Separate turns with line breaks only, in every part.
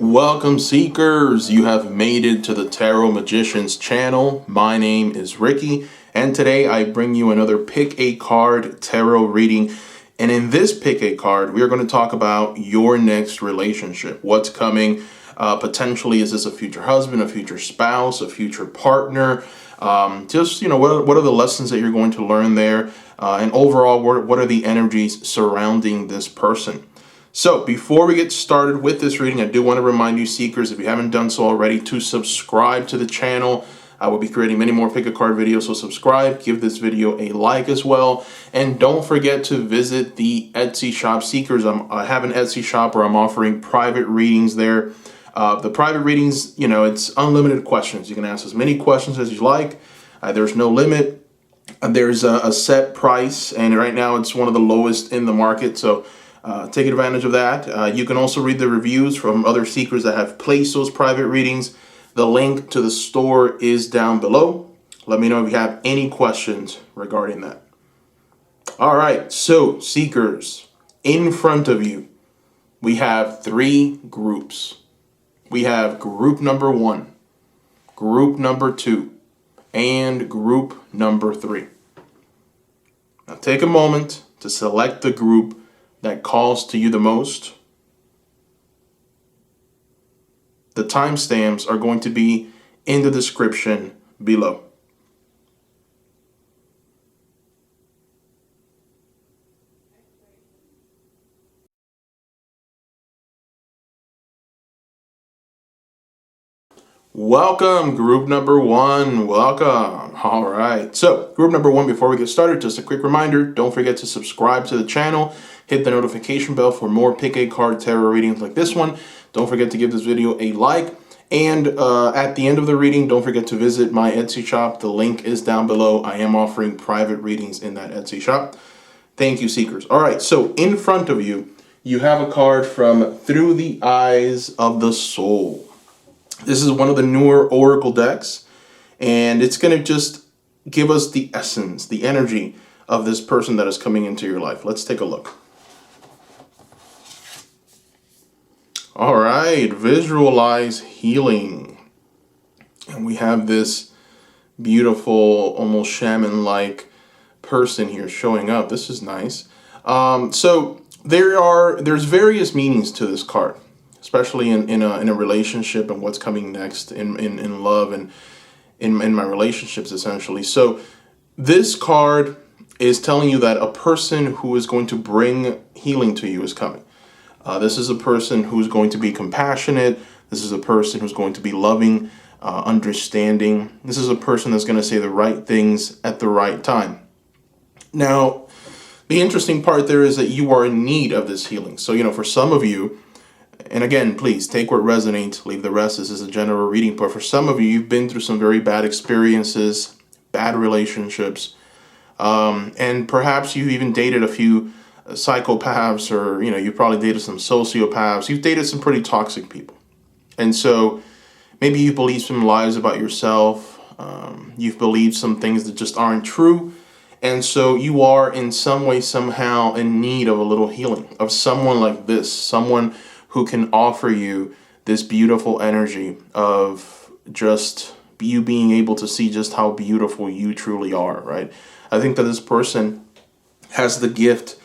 Welcome, seekers. You have made it to the Tarot Magicians channel. My name is Ricky, and today I bring you another Pick a Card tarot reading. And in this Pick a Card, we are going to talk about your next relationship. What's coming? Potentially, is this a future husband, a future spouse, a future partner? What are the lessons that you're going to learn there? And overall, what are the energies surrounding this person? So before we get started with this reading, I do want to remind you, seekers, if you haven't done so already, to subscribe to the channel. I will be creating many more pick a card videos, so subscribe, give this video a like as well, and don't forget to visit the Etsy shop. Seekers, I have an Etsy shop where I'm offering private readings there. The private readings, it's unlimited questions. You can ask as many questions as you like. There's no limit. There's a set price, and right now it's one of the lowest in the market, so take advantage of that. You can also read the reviews from other seekers that have placed those private readings. The link to the store is down below. Let me know if you have any questions regarding that. All right, so seekers, in front of you, we have three groups. We have group number 1, group number 2, and group number 3. Now take a moment to select the group that calls to you the most. The timestamps are going to be in the description below. Welcome, group number 1. Welcome. All right. So, group number 1, before we get started, just a quick reminder, don't forget to subscribe to the channel. Hit the notification bell for more Pick a Card tarot readings like this one. Don't forget to give this video a like. And at the end of the reading, don't forget to visit my Etsy shop. The link is down below. I am offering private readings in that Etsy shop. Thank you, seekers. All right. So, in front of you, you have a card from Through the Eyes of the Soul. This is one of the newer Oracle decks, and it's going to just give us the essence, the energy of this person that is coming into your life. Let's take a look. All right, visualize healing. And we have this beautiful, almost shaman-like person here showing up. This is nice. So there's various meanings to this card, especially in a relationship and what's coming next in love and in my relationships, essentially. So this card is telling you that a person who is going to bring healing to you is coming. This is a person who's going to be compassionate. This is a person who's going to be loving, understanding. This is a person that's going to say the right things at the right time. Now, the interesting part there is that you are in need of this healing. So, for some of you, and again, please take what resonates, leave the rest. This is a general reading. But for some of you, you've been through some very bad experiences, bad relationships, and perhaps you've even dated a few psychopaths, or you probably dated some sociopaths. You've dated some pretty toxic people, and so maybe you believe some lies about yourself. You've believed some things that just aren't true, and so you are in some way, somehow in need of a little healing, of someone like this, someone who can offer you this beautiful energy of just you being able to see just how beautiful you truly are, right? I think that this person has the gift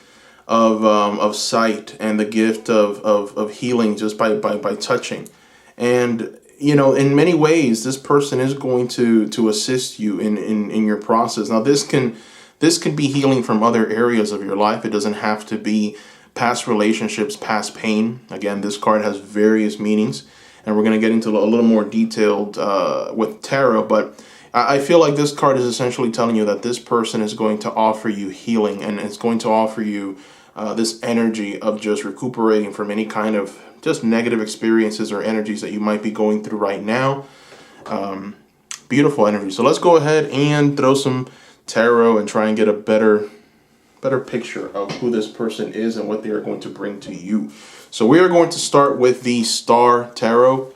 of sight and the gift of healing just by touching. And, in many ways, this person is going to assist you in your process. Now, this can be healing from other areas of your life. It doesn't have to be past relationships, past pain. Again, this card has various meanings, and we're going to get into a little more detailed with tarot, but I feel like this card is essentially telling you that this person is going to offer you healing, and it's going to offer you this energy of just recuperating from any kind of just negative experiences or energies that you might be going through right now. Beautiful energy. So let's go ahead and throw some tarot and try and get a better picture of who this person is and what they are going to bring to you. So we are going to start with the Star Tarot.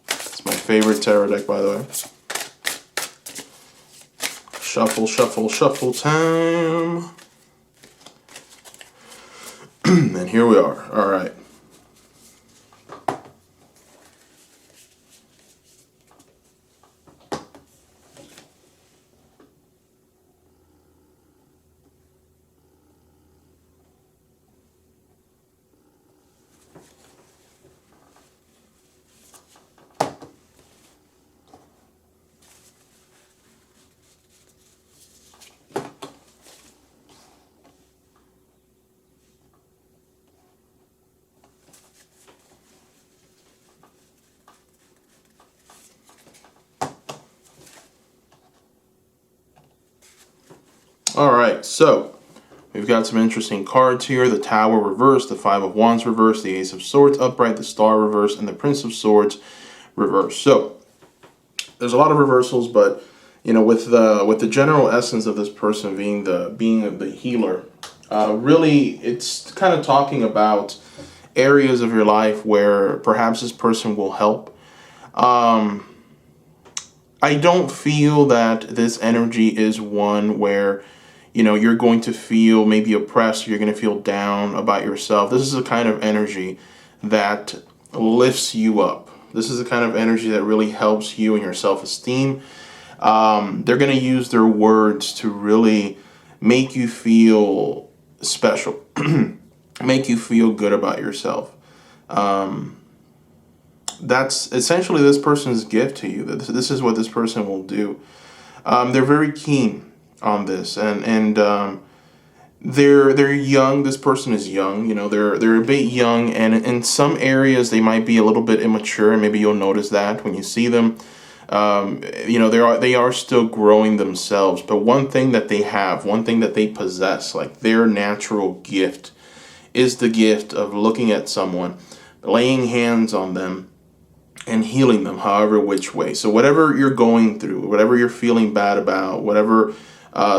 It's my favorite tarot deck, by the way. Shuffle, shuffle, shuffle time. And here we are. All right. All right, so we've got some interesting cards here. The Tower reversed, the Five of Wands reversed, the Ace of Swords upright, the Star reversed, and the Prince of Swords reversed. So there's a lot of reversals, but with the general essence of this person being the healer, really it's kind of talking about areas of your life where perhaps this person will help. I don't feel that this energy is one where, you're going to feel maybe oppressed, or you're going to feel down about yourself. This is a kind of energy that lifts you up. This is the kind of energy that really helps you in your self-esteem. They're going to use their words to really make you feel special, make you feel good about yourself. That's essentially this person's gift to you. This is what this person will do. They're very keen on this, and they're young. This person is young. They're a bit young, and in some areas they might be a little bit immature, and maybe you'll notice that when you see them. They are still growing themselves. But one thing that they have, one thing that they possess, like their natural gift, is the gift of looking at someone, laying hands on them, and healing them however which way. So whatever you're going through, whatever you're feeling bad about, whatever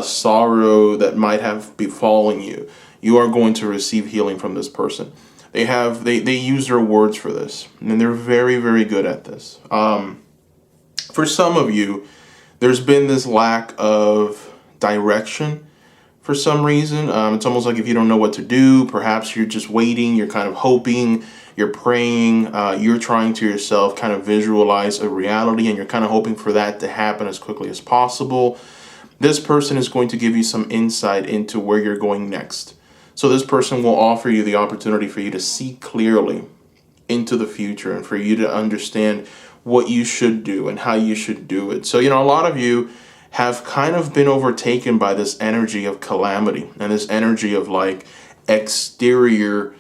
sorrow that might have befallen you, you are going to receive healing from this person. They use their words for this, and they're very, very good at this. For some of you, there's been this lack of direction for some reason. It's almost like if you don't know what to do, perhaps you're just waiting, you're kind of hoping, you're praying, you're trying to yourself kind of visualize a reality, and you're kind of hoping for that to happen as quickly as possible. This person is going to give you some insight into where you're going next. So this person will offer you the opportunity for you to see clearly into the future, and for you to understand what you should do and how you should do it. So, a lot of you have kind of been overtaken by this energy of calamity and this energy of like exterior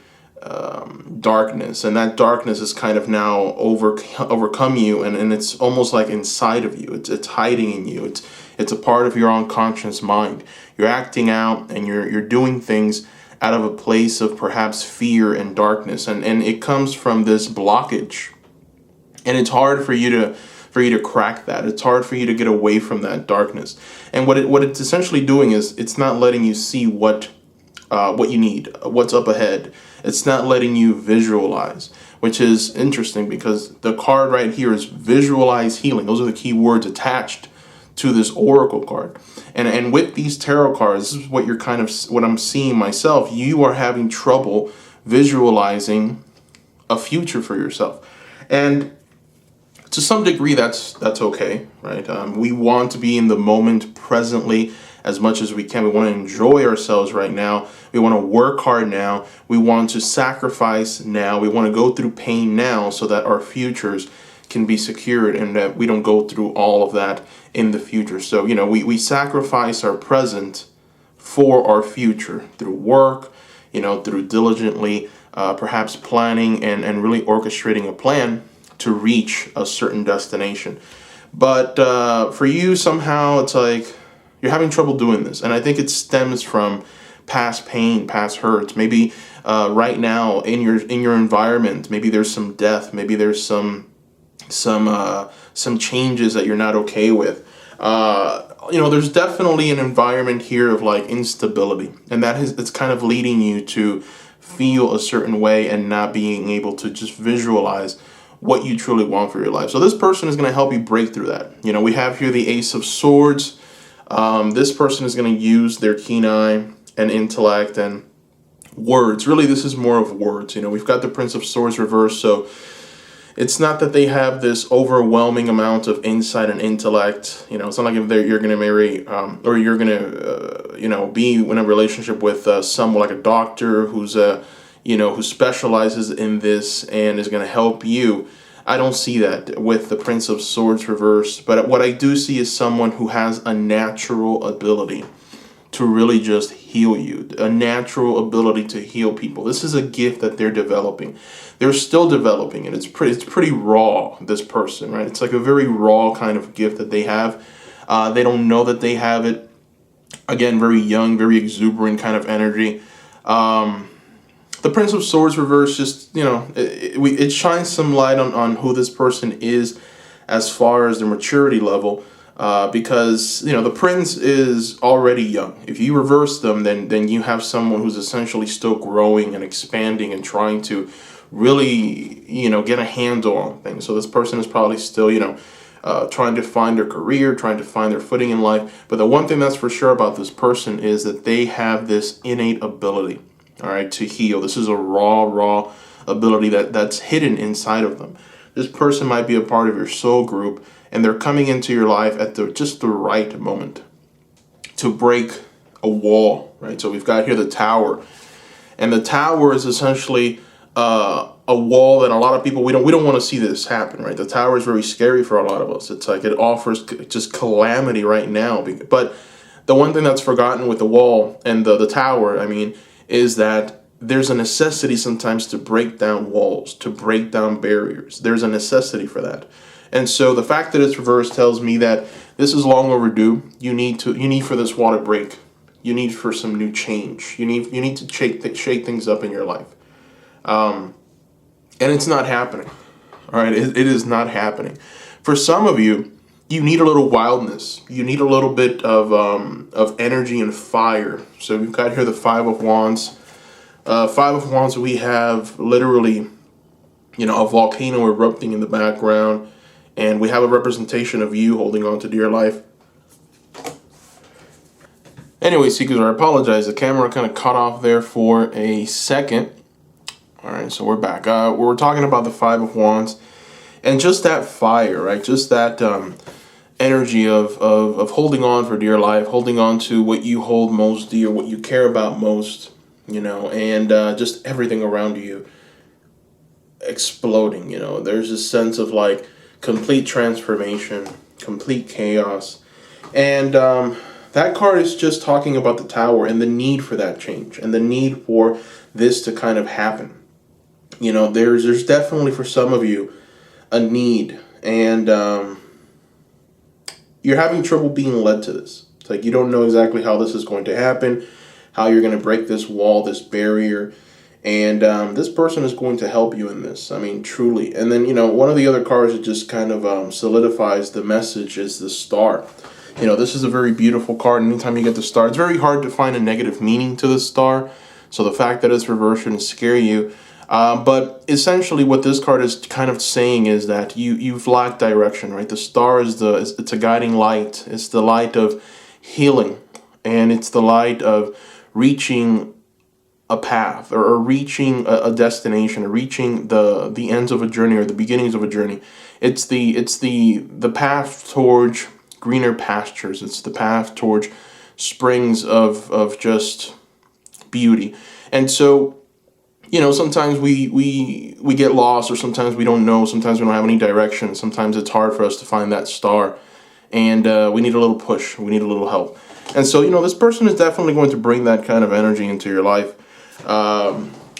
darkness, and that darkness is kind of now overcome you, and it's almost like inside of you. It's hiding in you. It's a part of your unconscious mind. You're acting out, and you're doing things out of a place of perhaps fear and darkness, and it comes from this blockage. And it's hard for you to crack that. It's hard for you to get away from that darkness. And what it's essentially doing is it's not letting you see what you need, what's up ahead. It's not letting you visualize, which is interesting because the card right here is visualize healing. Those are the key words attached to this oracle card. And with these tarot cards, this is what I'm seeing myself. You are having trouble visualizing a future for yourself. And to some degree, that's okay, right? We want to be in the moment presently as much as we can. We want to enjoy ourselves right now. We want to work hard now. We want to sacrifice now. We want to go through pain now so that our futures can be secured and that we don't go through all of that in the future. So, we sacrifice our present for our future through work, through diligently perhaps planning and really orchestrating a plan to reach a certain destination. But for you, somehow it's like you're having trouble doing this. And I think it stems from past pain, past hurts. Maybe right now in your environment, maybe there's some death, maybe there's some changes that you're not okay with. There's definitely an environment here of like instability, and it's kind of leading you to feel a certain way and not being able to just visualize what you truly want for your life. So this person is going to help you break through that. We have here the Ace of Swords. This person is going to use their keen eye and intellect and words. Really, this is more of words. We've got the Prince of Swords reversed, so it's not that they have this overwhelming amount of insight and intellect. It's not like if you're going to marry or you're going to, be in a relationship with someone like a doctor who's who specializes in this and is going to help you. I don't see that with the Prince of Swords reversed, but what I do see is someone who has a natural ability to really just heal you, a natural ability to heal people. This is a gift that they're developing. They're still developing it. It's pretty raw, this person, right? It's like a very raw kind of gift that they have. They don't know that they have it. Again, very young, very exuberant kind of energy. The Prince of Swords reverse, just, it shines some light on who this person is as far as their maturity level. Because, the Prince is already young. If you reverse them, then you have someone who's essentially still growing and expanding and trying to really, get a handle on things. So this person is probably still, trying to find their career, trying to find their footing in life. But the one thing that's for sure about this person is that they have this innate ability, all right, to heal. This is a raw ability that's hidden inside of them. This person might be a part of your soul group, and they're coming into your life at just the right moment to break a wall, right? So we've got here the Tower, and the Tower is essentially a wall that a lot of people, we don't want to see this happen, right? The Tower is very scary for a lot of us. It's like it offers just calamity right now. But the one thing that's forgotten with the wall and the Tower, is that there's a necessity sometimes to break down walls, to break down barriers. There's a necessity for that. And so the fact that it's reversed tells me that this is long overdue. You need for this wall to break. You need for some new change. You need to shake things up in your life. And it's not happening. All right, it is not happening. For some of you, you need a little wildness. You need a little bit of energy and fire. So we've got here the Five of Wands. Five of Wands, we have literally, a volcano erupting in the background, and we have a representation of you holding on to dear life. Anyway, Seekers, I apologize. The camera kind of cut off there for a second. All right, so we're back. We're talking about the Five of Wands, and just that fire, right? Just that energy of holding on for dear life, holding on to what you hold most dear, what you care about most, and just everything around you exploding. There's this sense of like complete transformation, complete chaos, and that card is just talking about the Tower and the need for that change and the need for this to kind of happen. There's definitely for some of you a need, and you're having trouble being led to this. It's like you don't know exactly how this is going to happen, how you're going to break this wall, this barrier, and this person is going to help you in this. Truly. And then, one of the other cards that just kind of solidifies the message is the Star. This is a very beautiful card. Anytime you get the Star, it's very hard to find a negative meaning to the Star. So the fact that it's reversed shouldn't scare you. But essentially what this card is kind of saying is that you've lacked direction, right? The Star is it's a guiding light. It's the light of healing, and it's the light of reaching a path or reaching a destination, or reaching the ends of a journey or the beginnings of a journey. It's the path towards greener pastures. It's the path towards springs of just beauty. And so, sometimes we get lost, or sometimes we don't know, sometimes we don't have any direction, sometimes it's hard for us to find that star, and we need a little push, we need a little help. And so, this person is definitely going to bring that kind of energy into your life.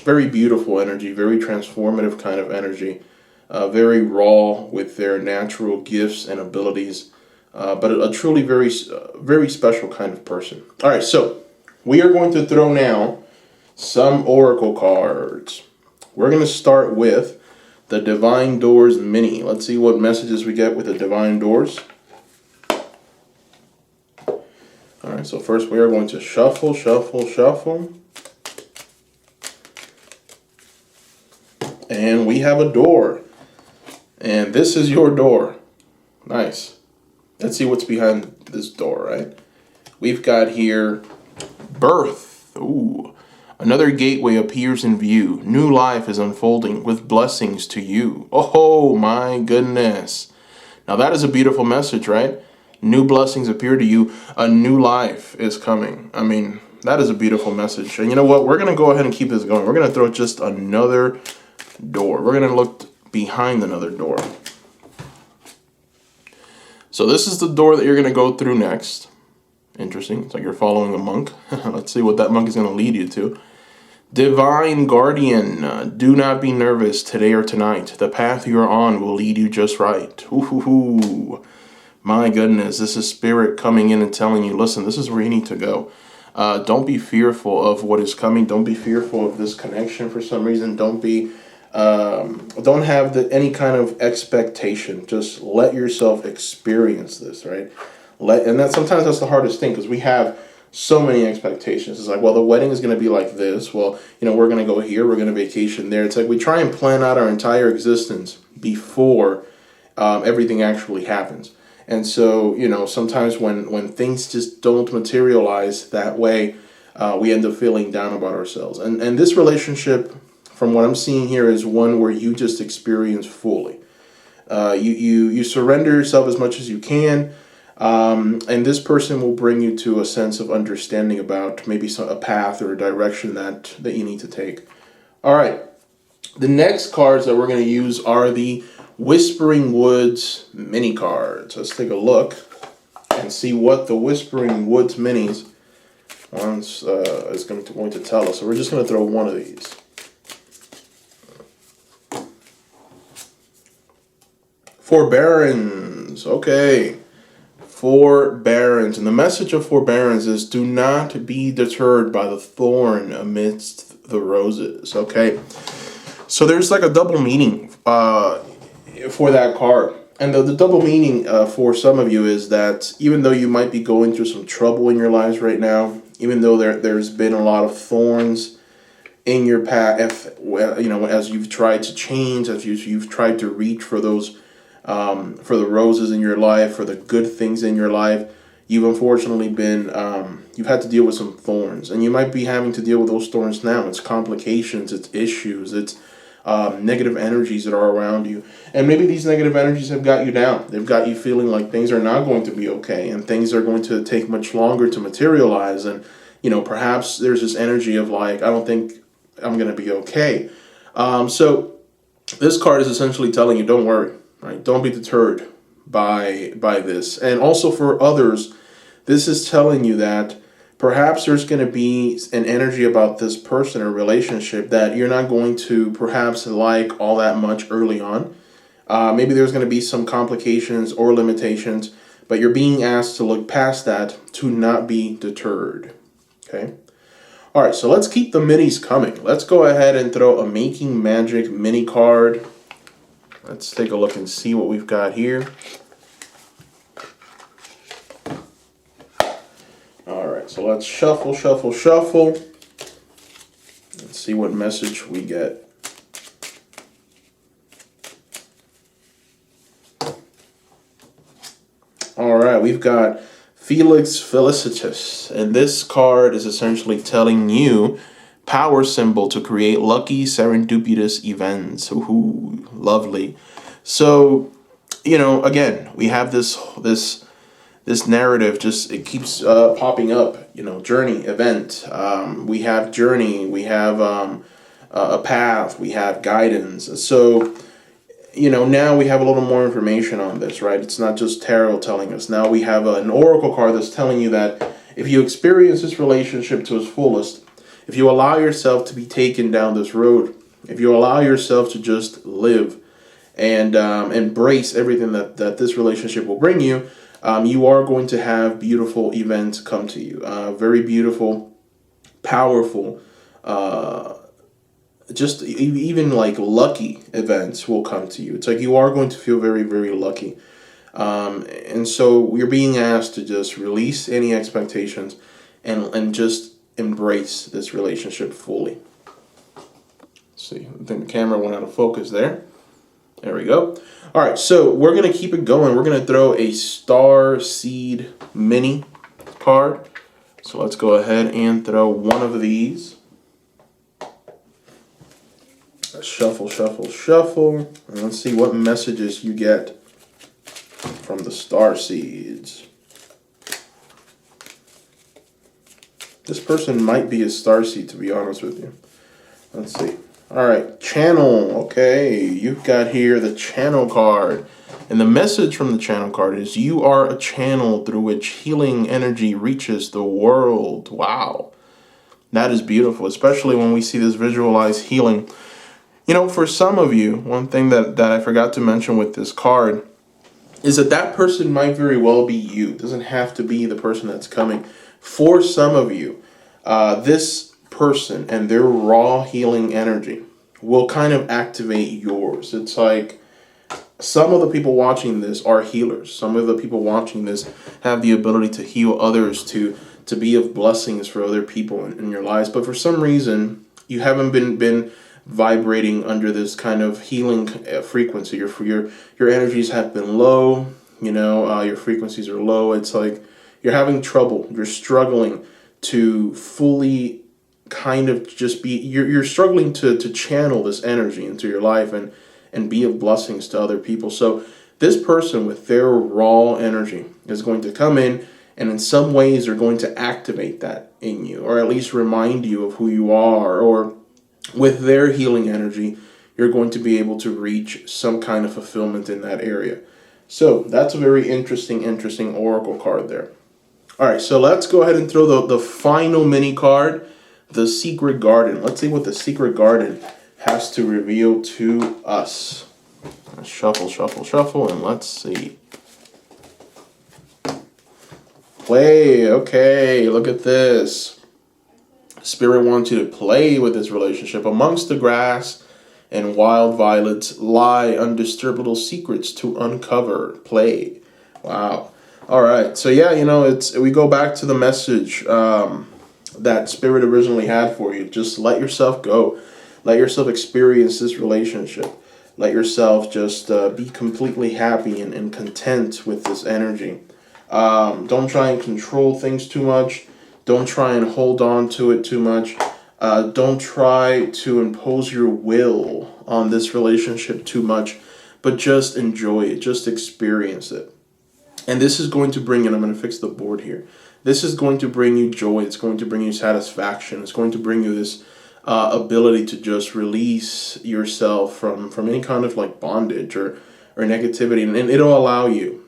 Very beautiful energy, very transformative kind of energy, very raw with their natural gifts and abilities, but a truly very special kind of person. All right, so we are going to throw now some oracle cards. We're going to start with the Divine Doors Mini. Let's see what messages we get with the Divine Doors. All right, so first we are going to shuffle. And we have a door. And this is your door. Nice. Let's see what's behind this door, right? We've got here birth. Ooh. Another gateway appears in view. New life is unfolding with blessings to you. Oh my goodness. Now that is a beautiful message, right? New blessings appear to you. A new life is coming. That is a beautiful message. And you know what? We're going to go ahead and keep this going. We're going to throw just another door. We're going to look behind another door. So this is the door that you're going to go through next. Interesting. It's like you're following a monk. Let's see what that monk is going to lead you to. Divine Guardian, do not be nervous today or tonight. The path you are on will lead you just right. Ooh. My goodness, this is spirit coming in and telling you, listen, this is where you need to go. Don't be fearful of what is coming. Don't be fearful of this connection for some reason. Don't have any kind of expectation. Just let yourself experience this, right? Sometimes that's the hardest thing, because we have so many expectations. It's like, well, the wedding is going to be like this. Well, we're going to go here. We're going to vacation there. It's like we try and plan out our entire existence before everything actually happens. And so, sometimes when things just don't materialize that way, we end up feeling down about ourselves. And this relationship, from what I'm seeing here, is one where you just experience fully. You surrender yourself as much as you can, and this person will bring you to a sense of understanding about maybe a path or a direction that you need to take. All right. The next cards that we're going to use are the Whispering Woods mini cards. Let's take a look and see what the Whispering Woods minis is going to tell us. So we're just going to throw one of these. Forbearance. Okay. Forbearance. And the message of forbearance is, do not be deterred by the thorn amidst the roses. Okay. So there's like a double meaning for that card. And the double meaning for some of you is that even though you might be going through some trouble in your lives right now, even though there's been a lot of thorns in your path, as you've tried to change, as you've tried to reach for those, for the roses in your life, for the good things in your life, you've unfortunately you've had to deal with some thorns. And you might be having to deal with those thorns now. It's complications, it's issues, it's negative energies that are around you. And maybe these negative energies have got you down. They've got you feeling like things are not going to be okay, and things are going to take much longer to materialize. And, perhaps there's this energy of like, I don't think I'm going to be okay. So this card is essentially telling you, don't worry, right? Don't be deterred by this. And also for others, this is telling you that perhaps there's going to be an energy about this person or relationship that you're not going to perhaps like all that much early on. Maybe there's going to be some complications or limitations, but you're being asked to look past that, to not be deterred. Okay? All right, so let's keep the minis coming. Let's go ahead and throw a Making Magic mini card. Let's take a look and see what we've got here. All right, so let's shuffle. Let's see what message we get. All right, we've got Felix Felicitas, and this card is essentially telling you power symbol to create lucky serendipitous events. Ooh, lovely. So, again, we have this narrative, it keeps popping up, journey, event. We have journey, we have a path, we have guidance. So, now we have a little more information on this, right? It's not just tarot telling us. Now we have an oracle card that's telling you that if you experience this relationship to its fullest, if you allow yourself to be taken down this road, if you allow yourself to just live and embrace everything that this relationship will bring you, you are going to have beautiful events come to you. Very beautiful, powerful, just even like lucky events will come to you. It's like you are going to feel very, very lucky. And so you're being asked to just release any expectations and just embrace this relationship fully. Let's see, I think the camera went out of focus there. There we go. All right, so we're going to keep it going. We're going to throw a Star Seed mini card. So let's go ahead and throw one of these. Shuffle. And let's see what messages you get from the Star Seeds. This person might be a starseed, to be honest with you. Let's see. All right, channel. Okay, you've got here the channel card. And the message from the channel card is, you are a channel through which healing energy reaches the world. Wow. That is beautiful, especially when we see this visualized healing. For some of you, one thing that I forgot to mention with this card is that that person might very well be you. It doesn't have to be the person that's coming. For some of you, this person and their raw healing energy will kind of activate yours. It's like some of the people watching this are healers. Some of the people watching this have the ability to heal others, to be of blessings for other people in your lives. But for some reason, you haven't been vibrating under this kind of healing frequency. Your energies have been low. Your frequencies are low. It's like you're having trouble. You're struggling to fully kind of just be. You're struggling to channel this energy into your life and be of blessings to other people. So this person with their raw energy is going to come in, and in some ways are going to activate that in you, or at least remind you of who you are. Or with their healing energy, you're going to be able to reach some kind of fulfillment in that area. So that's a very interesting oracle card there. All right, so let's go ahead and throw the final mini card, the Secret Garden. Let's see what the Secret Garden has to reveal to us. Shuffle, and let's see. Play. Okay, look at this. Spirit wants you to play with this relationship. Amongst the grass and wild violets lie undisturbed little secrets to uncover. Play. Wow. All right. So yeah, we go back to the message that Spirit originally had for you. Just let yourself go. Let yourself experience this relationship. Let yourself just be completely happy and content with this energy. Don't try and control things too much. Don't try and hold on to it too much. Don't try to impose your will on this relationship too much, but just enjoy it. Just experience it. And this is going to bring, and I'm going to fix the board here. This is going to bring you joy. It's going to bring you satisfaction. It's going to bring you this ability to just release yourself from any kind of like bondage or negativity. And it'll allow you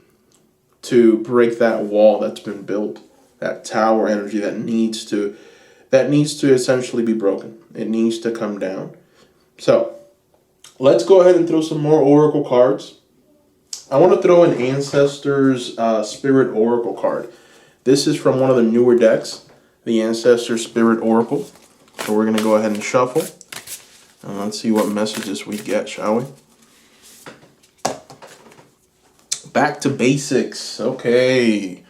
to break that wall that's been built, that tower energy that needs to essentially be broken. It needs to come down. So let's go ahead and throw some more oracle cards. I want to throw an Ancestors Spirit Oracle card. This is from one of the newer decks, the Ancestor Spirit Oracle. So we're going to go ahead and shuffle. And let's see what messages we get, shall we? Back to basics. Okay.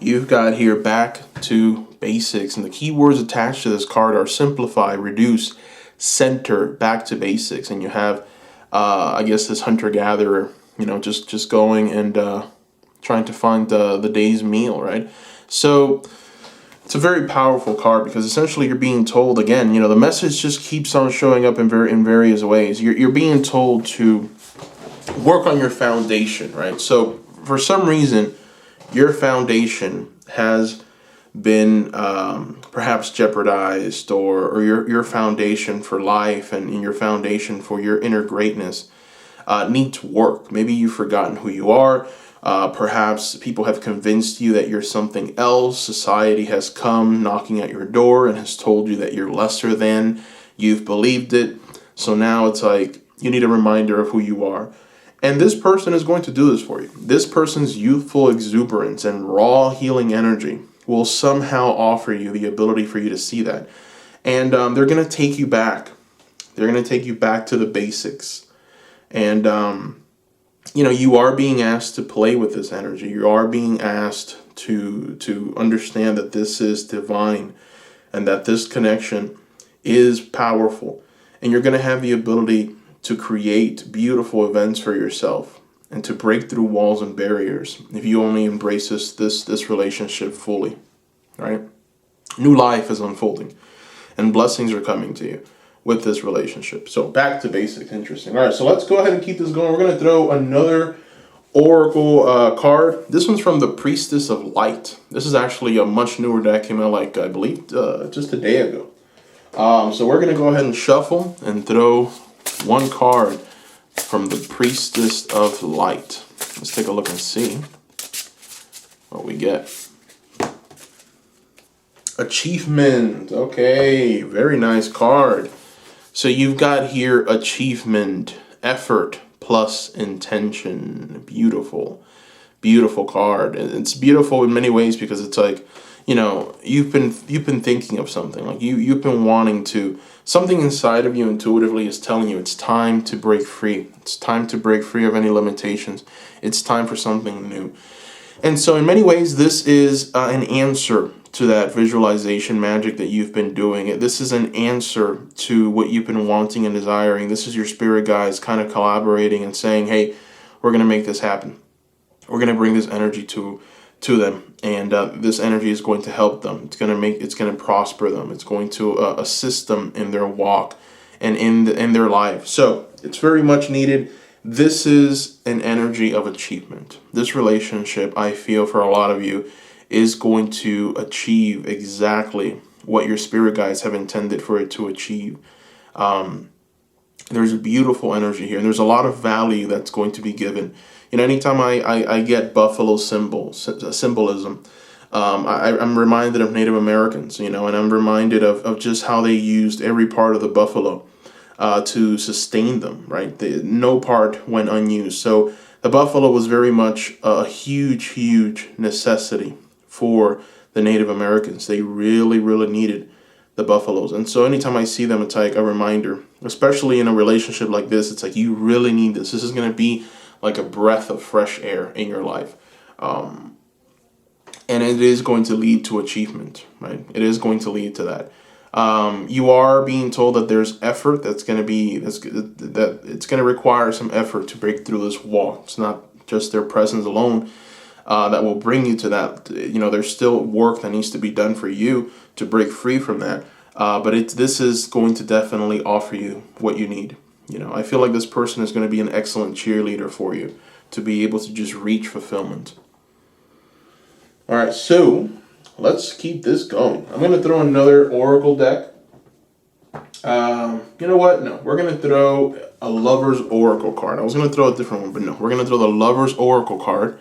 You've got here back to basics. And the keywords attached to this card are simplify, reduce, center, back to basics. And you have, I guess, this hunter-gatherer, just going and trying to find the day's meal, right? So it's a very powerful card because essentially you're being told, again, the message just keeps on showing up in various ways. You're being told to work on your foundation, right? So for some reason, your foundation has been perhaps jeopardized, or your foundation for life and your foundation for your inner greatness need to work. Maybe you've forgotten who you are. Perhaps people have convinced you that you're something else. Society has come knocking at your door and has told you that you're lesser than. You've believed it. So now it's like you need a reminder of who you are. And this person is going to do this for you. This person's youthful exuberance and raw healing energy will somehow offer you the ability for you to see that. And they're going to take you back. They're going to take you back to the basics. And, you are being asked to play with this energy. You are being asked to understand that this is divine and that this connection is powerful. And you're going to have the ability to create beautiful events for yourself and to break through walls and barriers if you only embrace this relationship fully, right? New life is unfolding and blessings are coming to you with this relationship. So back to basics. Interesting. All right, so let's go ahead and keep this going. We're going to throw another oracle card. This one's from the Priestess of Light. This is actually a much newer deck. Came out I believe just a day ago. So we're going to go ahead and shuffle and throw one card from the Priestess of Light. Let's take a look and see what we get. Achievement. Okay, very nice card. So you've got here achievement, effort, plus intention. Beautiful, beautiful card. And it's beautiful in many ways because it's like, you've been thinking of something, like you've been wanting to, something inside of you intuitively is telling you it's time to break free. It's time to break free of any limitations. It's time for something new. And so in many ways, this is an answer to that visualization magic that you've been doing. This is an answer to what you've been wanting and desiring. This is your spirit guides kind of collaborating and saying, hey, we're going to make this happen. We're going to bring this energy to them, and this energy is going to help them. It's going to prosper them. It's going to assist them in their walk and in their life. So it's very much needed. This is an energy of achievement. This relationship, I feel, for a lot of you, is going to achieve exactly what your spirit guides have intended for it to achieve. There's a beautiful energy here, and there's a lot of value that's going to be given. Anytime I get buffalo symbolism, I'm reminded of Native Americans, and I'm reminded of just how they used every part of the buffalo to sustain them, right? No part went unused. So the buffalo was very much a huge, huge necessity for the Native Americans. They really, really needed the buffaloes. And so anytime I see them, it's like a reminder, especially in a relationship like this, it's like you really need this. This is going to be like a breath of fresh air in your life. And it is going to lead to achievement, right? It is going to lead to that. You are being told that there's effort that it's going to require some effort to break through this wall. It's not just their presence alone that will bring you to that. There's still work that needs to be done for you to break free from that. But this is going to definitely offer you what you need. I feel like this person is going to be an excellent cheerleader for you to be able to just reach fulfillment. All right, so let's keep this going. I'm going to throw another oracle deck. You know what? No, we're going to throw a Lover's Oracle card. I was going to throw a different one, but no. We're going to throw the Lover's Oracle card,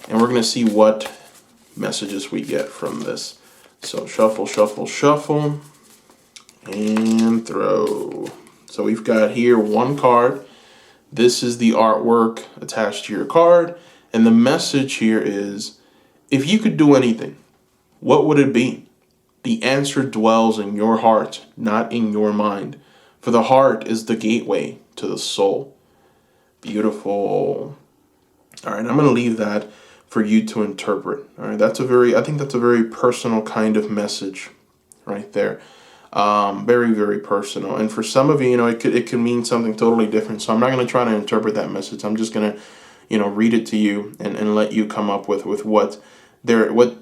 and we're going to see what messages we get from this. So shuffle, shuffle, shuffle, and throw. So we've got here one card. This is the artwork attached to your card, and the message here is, if you could do anything, what would it be? The answer dwells in your heart, not in your mind. For the heart is the gateway to the soul. Beautiful. All right, I'm going to leave that for you to interpret. All right, I think that's a very personal kind of message right there. Very, very personal. And for some of you, it could mean something totally different. So I'm not going to try to interpret that message. I'm just going to, read it to you and let you come up with what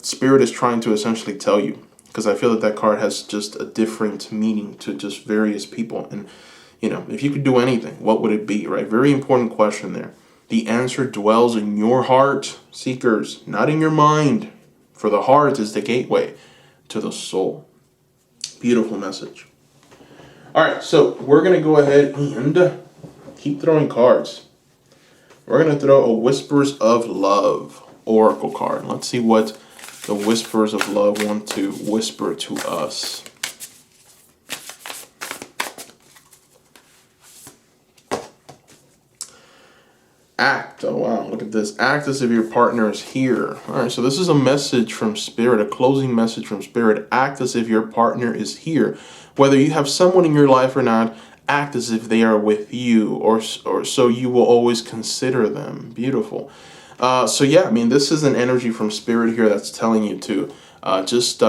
Spirit is trying to essentially tell you. Because I feel that card has just a different meaning to just various people. And, if you could do anything, what would it be, right? Very important question there. The answer dwells in your heart, seekers, not in your mind. For the heart is the gateway to the soul. Beautiful message. All right, so we're going to go ahead and keep throwing cards. We're going to throw a Whispers of Love Oracle card. Let's see what the Whispers of Love want to whisper to us. Act. Oh, wow. Look at this. Act as if your partner is here. All right. So this is a message from Spirit, a closing message from Spirit. Act as if your partner is here. Whether you have someone in your life or not, act as if they are with you, or so you will always consider them. Beautiful. So yeah, I mean, this is an energy from Spirit here that's telling you to just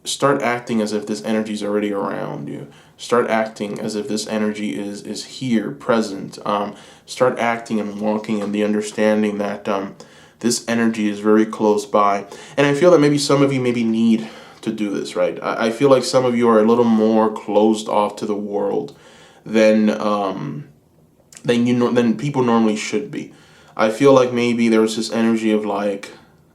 start acting as if this energy is already around you. Start acting as if this energy is here, present. Start acting and walking in the understanding that this energy is very close by. And I feel that maybe some of you maybe need to do this, right? I feel like some of you are a little more closed off to the world than people normally should be. I feel like maybe there was this energy of like,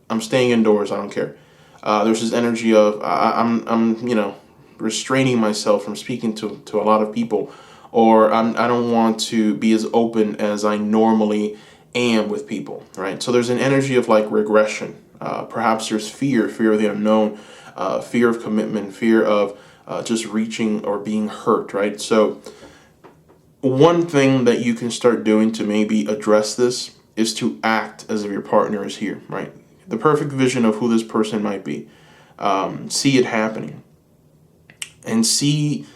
I'm staying indoors, I don't care. There's this energy of I'm restraining myself from speaking to a lot of people, or I don't want to be as open as I normally am with people, right? So there's an energy of like regression. Perhaps there's fear of the unknown, fear of commitment, fear of just reaching or being hurt, right? So one thing that you can start doing to maybe address this is to act as if your partner is here, right? The perfect vision of who this person might be. See it happening, and see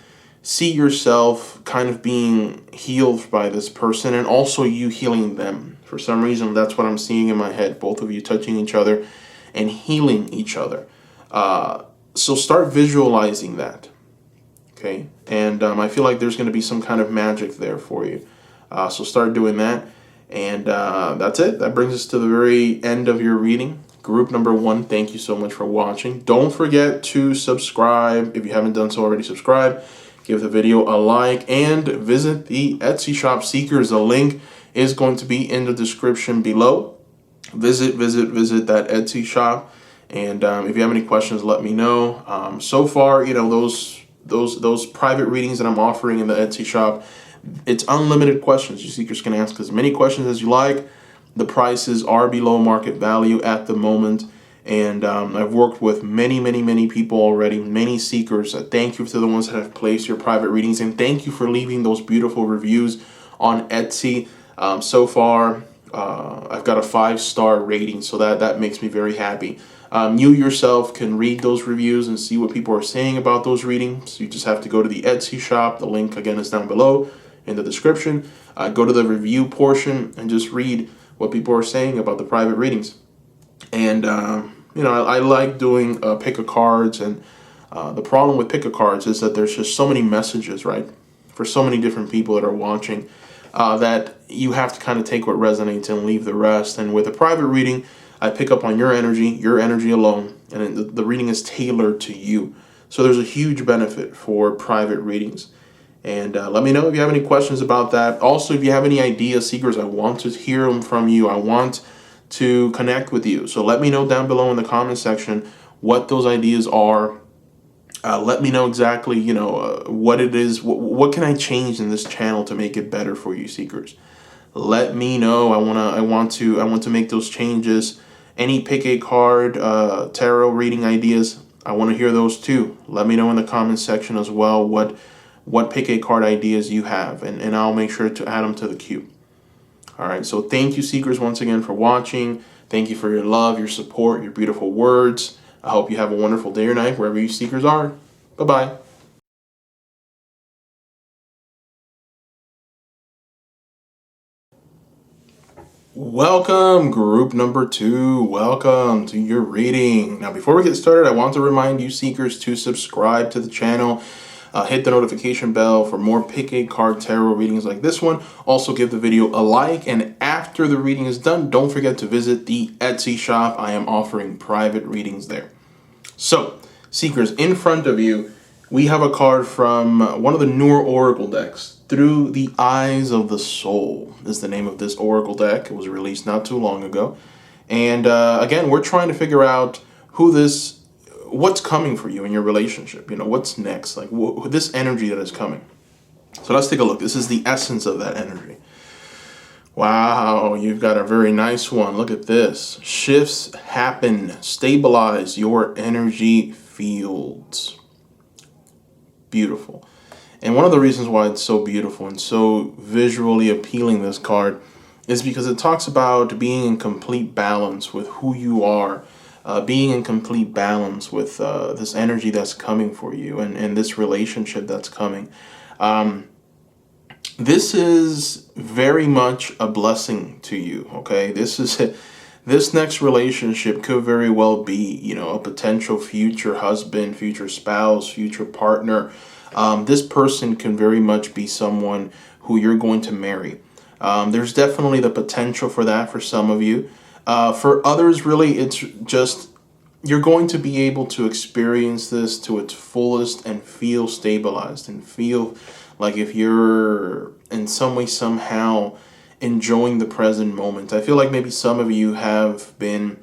yourself kind of being healed by this person, and also you healing them. For some reason, that's what I'm seeing in my head. Both of you touching each other and healing each other. So start visualizing that. Okay, and I feel like there's going to be some kind of magic there for you. So start doing that, and that's it. That brings us to the very end of your reading. Group number 1, thank you so much for watching. Don't forget to subscribe. If you haven't done so already, subscribe. Give the video a like, and visit the Etsy shop, Seekers. The link is going to be in the description below. Visit that Etsy shop, and if you have any questions, let me know. So far, those private readings that I'm offering in the Etsy shop, it's unlimited questions. You seekers can ask as many questions as you like. The prices are below market value at the moment, and I've worked with many people already, many seekers. Thank you to the ones that have placed your private readings, and thank you for leaving those beautiful reviews on Etsy. So far, I've got a 5-star rating, so that makes me very happy. You yourself can read those reviews and see what people are saying about those readings. You just have to go to the Etsy shop. The link, again, is down below in the description. Go to the review portion and just read what people are saying about the private readings. And, I like doing pick-a-cards, and the problem with pick-a-cards is that there's just so many messages, right, for so many different people that are watching, that you have to kind of take what resonates and leave the rest. And with a private reading, I pick up on your energy alone, and the reading is tailored to you. So there's a huge benefit for private readings. And let me know if you have any questions about that. Also, if you have any ideas, seekers, I want to hear them from you. I want to connect with you. So let me know down below in the comment section what those ideas are. Let me know exactly, what it is. What can I change in this channel to make it better for you, seekers? Let me know. I want to make those changes. Any pick a card, tarot reading ideas, I want to hear those too. Let me know in the comment section as well what pick a card ideas you have, and I'll make sure to add them to the queue. All right, so thank you, seekers, once again for watching. Thank you for your love, your support, your beautiful words. I hope you have a wonderful day or night wherever you seekers are. Bye-bye. Welcome, group number 2. Welcome to your reading. Now, before we get started, I want to remind you seekers to subscribe to the channel. Hit the notification bell for more pick a card tarot readings like this one. Also, give the video a like, and after the reading is done, don't forget to visit the Etsy shop. I am offering private readings there. So, seekers, in front of you, we have a card from one of the newer Oracle decks. Through the Eyes of the Soul is the name of this Oracle deck. It was released not too long ago. And again, we're trying to figure out what's coming for you in your relationship. What's next? Like this energy that is coming. So let's take a look. This is the essence of that energy. Wow, you've got a very nice one. Look at this. Shifts happen. Stabilize your energy fields. Beautiful. And one of the reasons why it's so beautiful and so visually appealing, this card, is because it talks about being in complete balance with who you are, being in complete balance with this energy that's coming for you, and this relationship that's coming. This is very much a blessing to you, okay? This next relationship could very well be, a potential future husband, future spouse, future partner. This person can very much be someone who you're going to marry. There's definitely the potential for that for some of you. For others, really, it's just you're going to be able to experience this to its fullest and feel stabilized and feel like if you're in some way, somehow enjoying the present moment. I feel like maybe some of you have been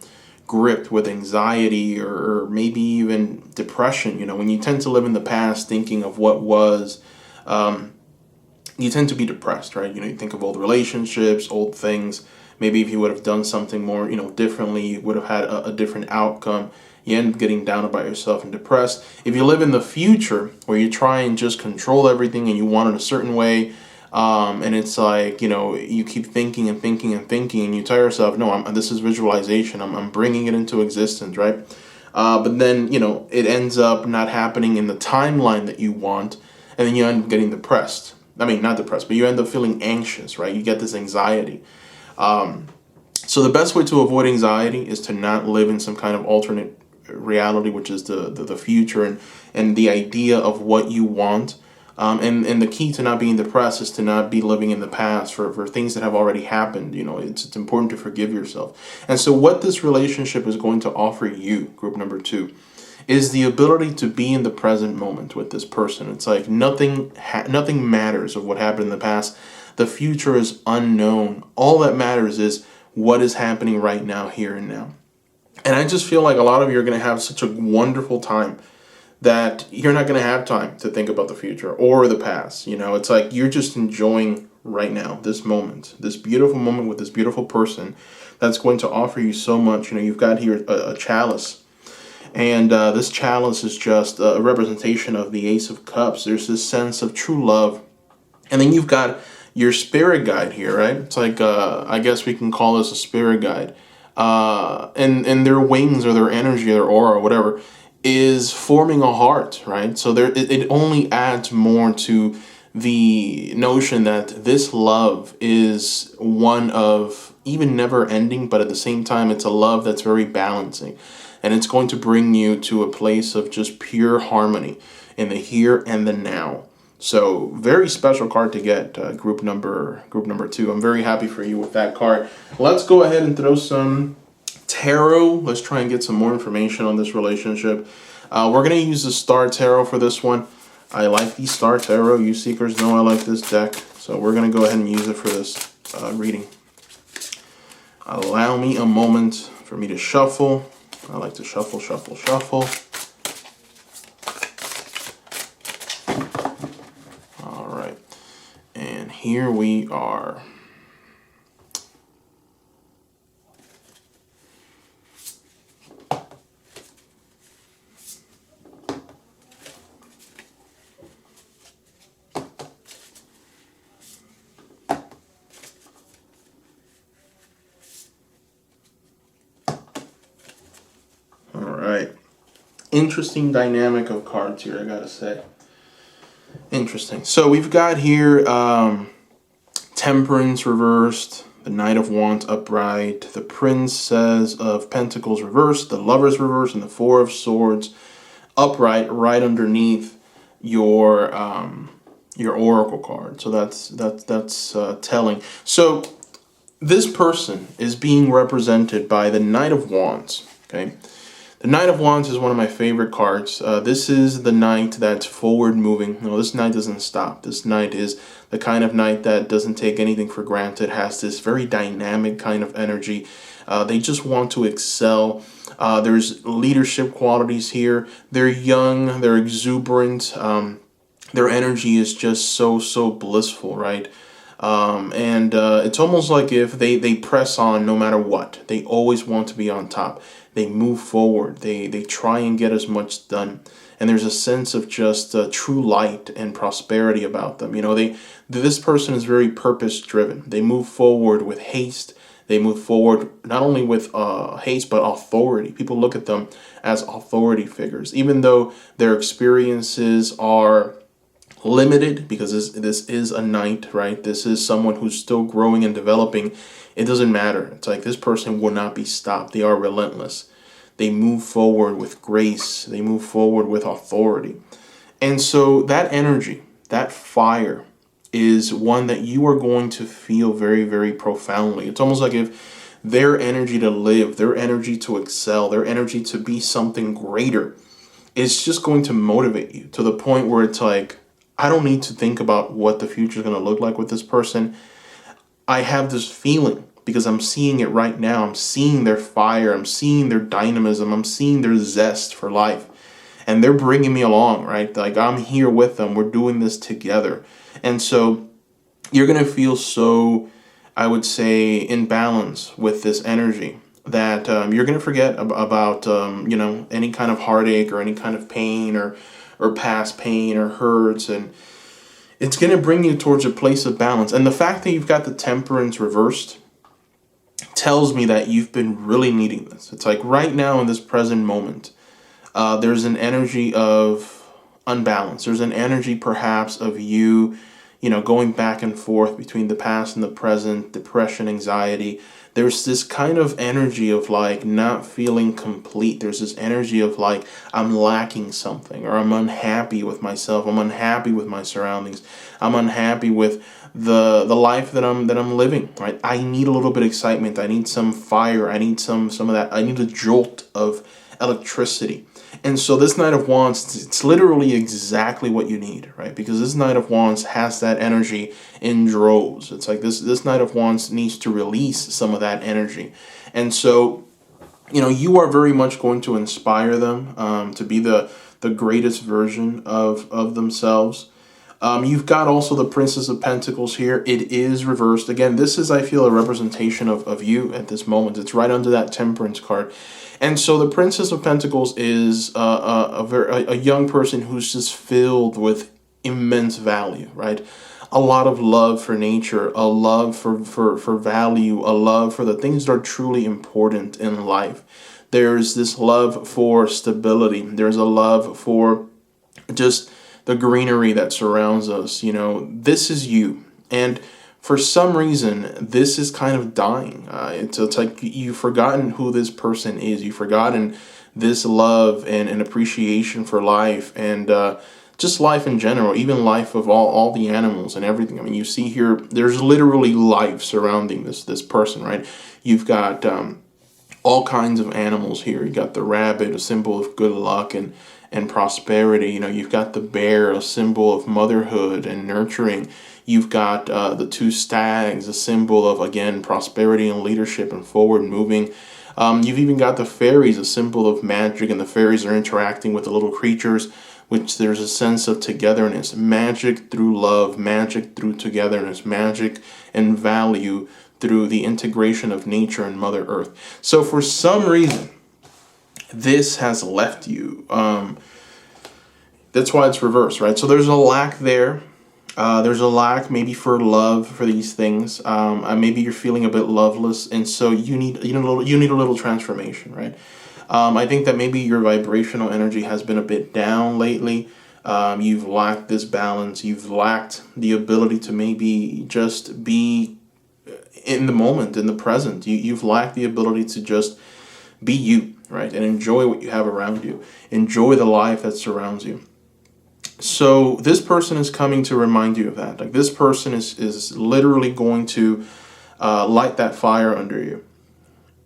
gripped with anxiety or maybe even depression. When you tend to live in the past thinking of what was, you tend to be depressed, right? You think of old relationships, old things. Maybe if you would have done something more, differently, you would have had a different outcome. You end up getting down about yourself and depressed. If you live in the future where you try and just control everything and you want it a certain way, And it's like, you keep thinking and thinking and thinking, and you tell yourself, no, this is visualization. I'm bringing it into existence, right? But then, it ends up not happening in the timeline that you want, and then you end up getting depressed. I mean, not depressed, but you end up feeling anxious, right? You get this anxiety. So the best way to avoid anxiety is to not live in some kind of alternate reality, which is the future and the idea of what you want. And the key to not being depressed is to not be living in the past for things that have already happened. It's important to forgive yourself. And so what this relationship is going to offer you, group number 2, is the ability to be in the present moment with this person. It's like nothing matters of what happened in the past. The future is unknown. All that matters is what is happening right now, here and now. And I just feel like a lot of you are going to have such a wonderful time that you're not going to have time to think about the future or the past. It's like you're just enjoying right now, this moment, this beautiful moment with this beautiful person that's going to offer you so much. You've got here a chalice, and this chalice is just a representation of the Ace of Cups. There's this sense of true love. And then you've got your spirit guide here, right? It's like, I guess we can call this a spirit guide. And their wings or their energy, their aura, or whatever, is forming a heart, right? So it only adds more to the notion that this love is one of even never ending, but at the same time, it's a love that's very balancing. And it's going to bring you to a place of just pure harmony in the here and the now. So very special card to get, group number 2. I'm very happy for you with that card. Let's go ahead and throw some tarot. Let's try and get some more information on this relationship. We're going to use the Star Tarot for this one. I like the Star Tarot. You seekers know I like this deck. So we're going to go ahead and use it for this reading. Allow me a moment for me to shuffle. I like to shuffle, shuffle, shuffle. All right. And here we are. Interesting dynamic of cards here, I gotta say. Interesting. So we've got here Temperance reversed, the Knight of Wands upright, the Princess of Pentacles reversed, the Lovers reversed, and the Four of Swords upright right underneath your Oracle card. So that's telling. So this person is being represented by the Knight of Wands. Okay. The Knight of Wands is one of my favorite cards. This is the knight that's forward moving. No, this knight doesn't stop. This knight is the kind of knight that doesn't take anything for granted, has this very dynamic kind of energy. They just want to excel. There's leadership qualities here. They're young, they're exuberant. Their energy is just so blissful, right? And it's almost like if they press on no matter what. They always want to be on top. They move forward. They try and get as much done. And there's a sense of just true light and prosperity about them. This person is very purpose driven. They move forward with haste. They move forward not only with haste, but authority. People look at them as authority figures, even though their experiences are limited, because this is a knight, right? This is someone who's still growing and developing. It doesn't matter. It's like this person will not be stopped. They are relentless. They move forward with grace. They move forward with authority. And so that energy, that fire, is one that you are going to feel very, very profoundly. It's almost like if their energy to live, their energy to excel, their energy to be something greater, it's just going to motivate you to the point where it's like, I don't need to think about what the future is going to look like with this person. I have this feeling because I'm seeing it right now. I'm seeing their fire. I'm seeing their dynamism. I'm seeing their zest for life. And they're bringing me along, right? Like I'm here with them. We're doing this together. And so you're going to feel so, I would say, in balance with this energy that you're going to forget about any kind of heartache or any kind of pain or past pain or hurts, and it's going to bring you towards a place of balance. And the fact that you've got the Temperance reversed tells me that you've been really needing this. It's like right now in this present moment, there's an energy of unbalance. There's an energy perhaps of you, going back and forth between the past and the present, depression, anxiety. There's this kind of energy of like not feeling complete. There's this energy of like I'm lacking something, or I'm unhappy with myself. I'm unhappy with my surroundings. I'm unhappy with the life that I'm living. Right? I need a little bit of excitement. I need some fire. I need some of that. I need a jolt of electricity. And so this Knight of Wands, it's literally exactly what you need, right? Because this Knight of Wands has that energy in droves. It's like this Knight of Wands needs to release some of that energy. And so, you are very much going to inspire them to be the greatest version of themselves. You've got also the Princess of Pentacles here. It is reversed. Again, this is, I feel, a representation of you at this moment. It's right under that Temperance card. And so the Princess of Pentacles is a young person who's just filled with immense value, right? A lot of love for nature, a love for value, a love for the things that are truly important in life. There's this love for stability. There's a love for just the greenery that surrounds us. This is you. And for some reason, this is kind of dying. It's like you've forgotten who this person is. You've forgotten this love and appreciation for life and just life in general, even life of all the animals and everything. I mean, you see here, there's literally life surrounding this person, right? You've got all kinds of animals here. You got the rabbit, a symbol of good luck and prosperity. You've got the bear, a symbol of motherhood and nurturing. You've got the two stags, a symbol of, again, prosperity and leadership and forward moving. You've even got the fairies, a symbol of magic, and the fairies are interacting with the little creatures, which there's a sense of togetherness. Magic through love, magic through togetherness, magic and value through the integration of nature and Mother Earth. So for some reason, this has left you. That's why it's reversed, right? So there's a lack there. There's a lack maybe for love for these things. Maybe you're feeling a bit loveless, and so you need a little transformation, right? I think that maybe your vibrational energy has been a bit down lately. You've lacked this balance. You've lacked the ability to maybe just be in the moment, in the present. You've lacked the ability to just be you, right? And enjoy what you have around you. Enjoy the life that surrounds you. So this person is coming to remind you of that. Like this person is literally going to light that fire under you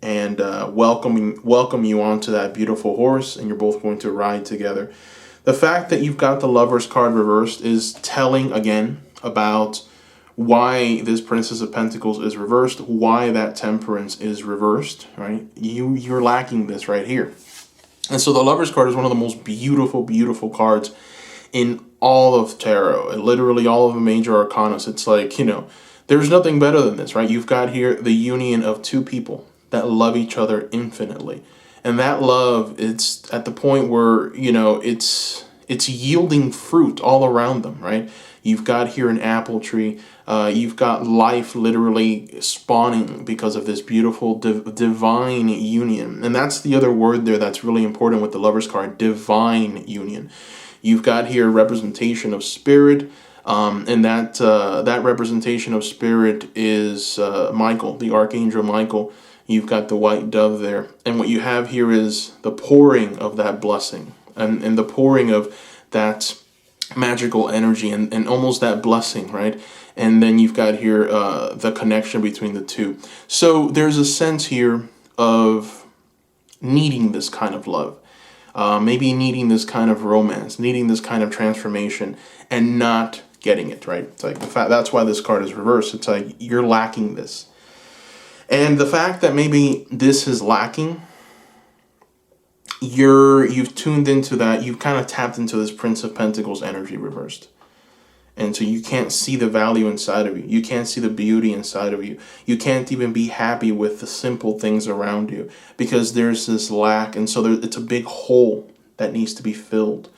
and welcome you onto that beautiful horse, and you're both going to ride together. The fact that you've got the Lover's card reversed is telling again about why this Princess of Pentacles is reversed, why that Temperance is reversed, right? You're lacking this right here. And so the Lover's card is one of the most beautiful, beautiful cards in all of tarot, and literally all of the major arcanas. It's like, there's nothing better than this, right? You've got here the union of two people that love each other infinitely. And that love, it's at the point where, it's yielding fruit all around them, right? You've got here an apple tree. You've got life literally spawning because of this beautiful divine union. And that's the other word there that's really important with the Lover's card, divine union. You've got here representation of spirit, and that representation of spirit is Michael, the Archangel Michael. You've got the white dove there. And what you have here is the pouring of that blessing and the pouring of that magical energy and almost that blessing, right? And then you've got here the connection between the two. So there's a sense here of needing this kind of love. Maybe needing this kind of romance, needing this kind of transformation, and not getting it, right? It's like the fact that's why this card is reversed. It's like you're lacking this. And the fact that maybe this is lacking, you've tuned into that, you've kind of tapped into this Prince of Pentacles energy reversed. And so you can't see the value inside of you. You can't see the beauty inside of you. You can't even be happy with the simple things around you because there's this lack. And so it's a big hole that needs to be filled.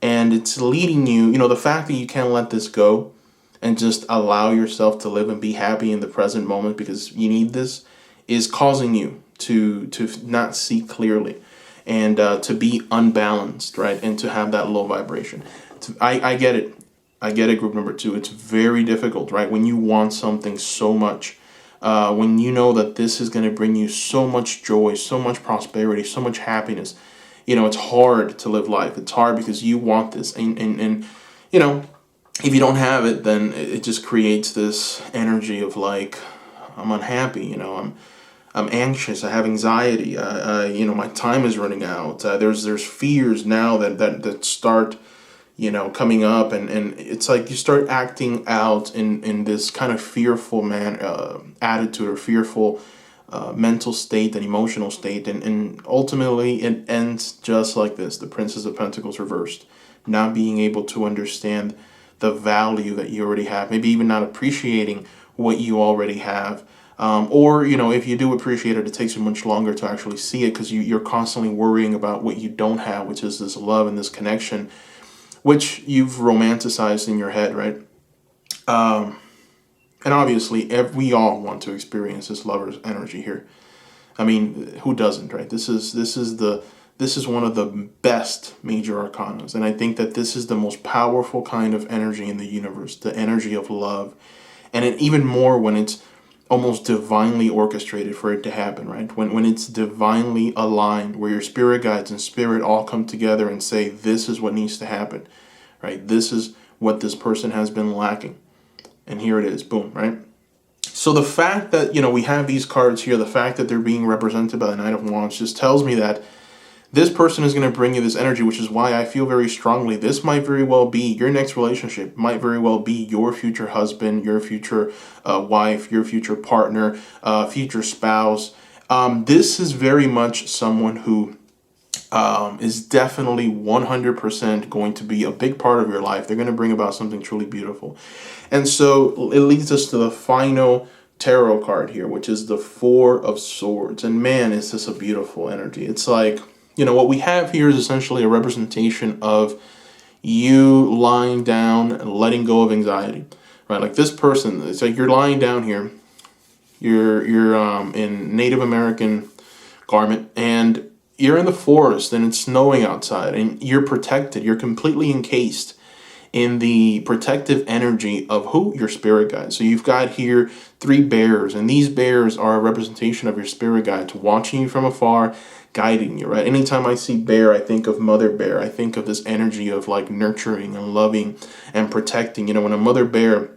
And it's leading you, the fact that you can't let this go and just allow yourself to live and be happy in the present moment because you need this, is causing you to not see clearly, and to be unbalanced, right? And to have that low vibration. I get it. I get it, group number 2. It's very difficult, right? When you want something so much, when you know that this is going to bring you so much joy, so much prosperity, so much happiness, it's hard to live life. It's hard because you want this. And if you don't have it, then it just creates this energy of like, I'm unhappy, I'm anxious, I have anxiety, my time is running out. There's fears now that start, coming up, and it's like you start acting out in this kind of fearful attitude, or fearful mental state and emotional state, and ultimately it ends just like this: the Princess of Pentacles reversed, not being able to understand the value that you already have, maybe even not appreciating what you already have. Or, if you do appreciate it, it takes you much longer to actually see it because you're constantly worrying about what you don't have, which is this love and this connection, which you've romanticized in your head, right? And obviously, we all want to experience this lover's energy here. I mean, who doesn't, right? This is one of the best major arcanas, and I think that this is the most powerful kind of energy in the universe, the energy of love, and even more when it's almost divinely orchestrated for it to happen, right? When it's divinely aligned, where your spirit guides and spirit all come together and say, this is what needs to happen, right? This is what this person has been lacking. And here it is, boom, right? So the fact that, we have these cards here, the fact that they're being represented by the Knight of Wands just tells me that this person is going to bring you this energy, which is why I feel very strongly this might very well be your next relationship, might very well be your future husband, your future wife, your future partner, future spouse. This is very much someone who is definitely 100% going to be a big part of your life. They're going to bring about something truly beautiful. And so it leads us to the final tarot card here, which is the Four of Swords. And man, is this a beautiful energy. It's like, what we have here is essentially a representation of you lying down and letting go of anxiety, right? Like this person, it's like you're lying down here, you're in Native American garment, and you're in the forest and it's snowing outside and you're protected. You're completely encased in the protective energy of who? Your spirit guides. So you've got here 3 bears, and these bears are a representation of your spirit guides watching you from afar, guiding you, right? Anytime I see bear, I think of mother bear. I think of this energy of like nurturing and loving and protecting. When a mother bear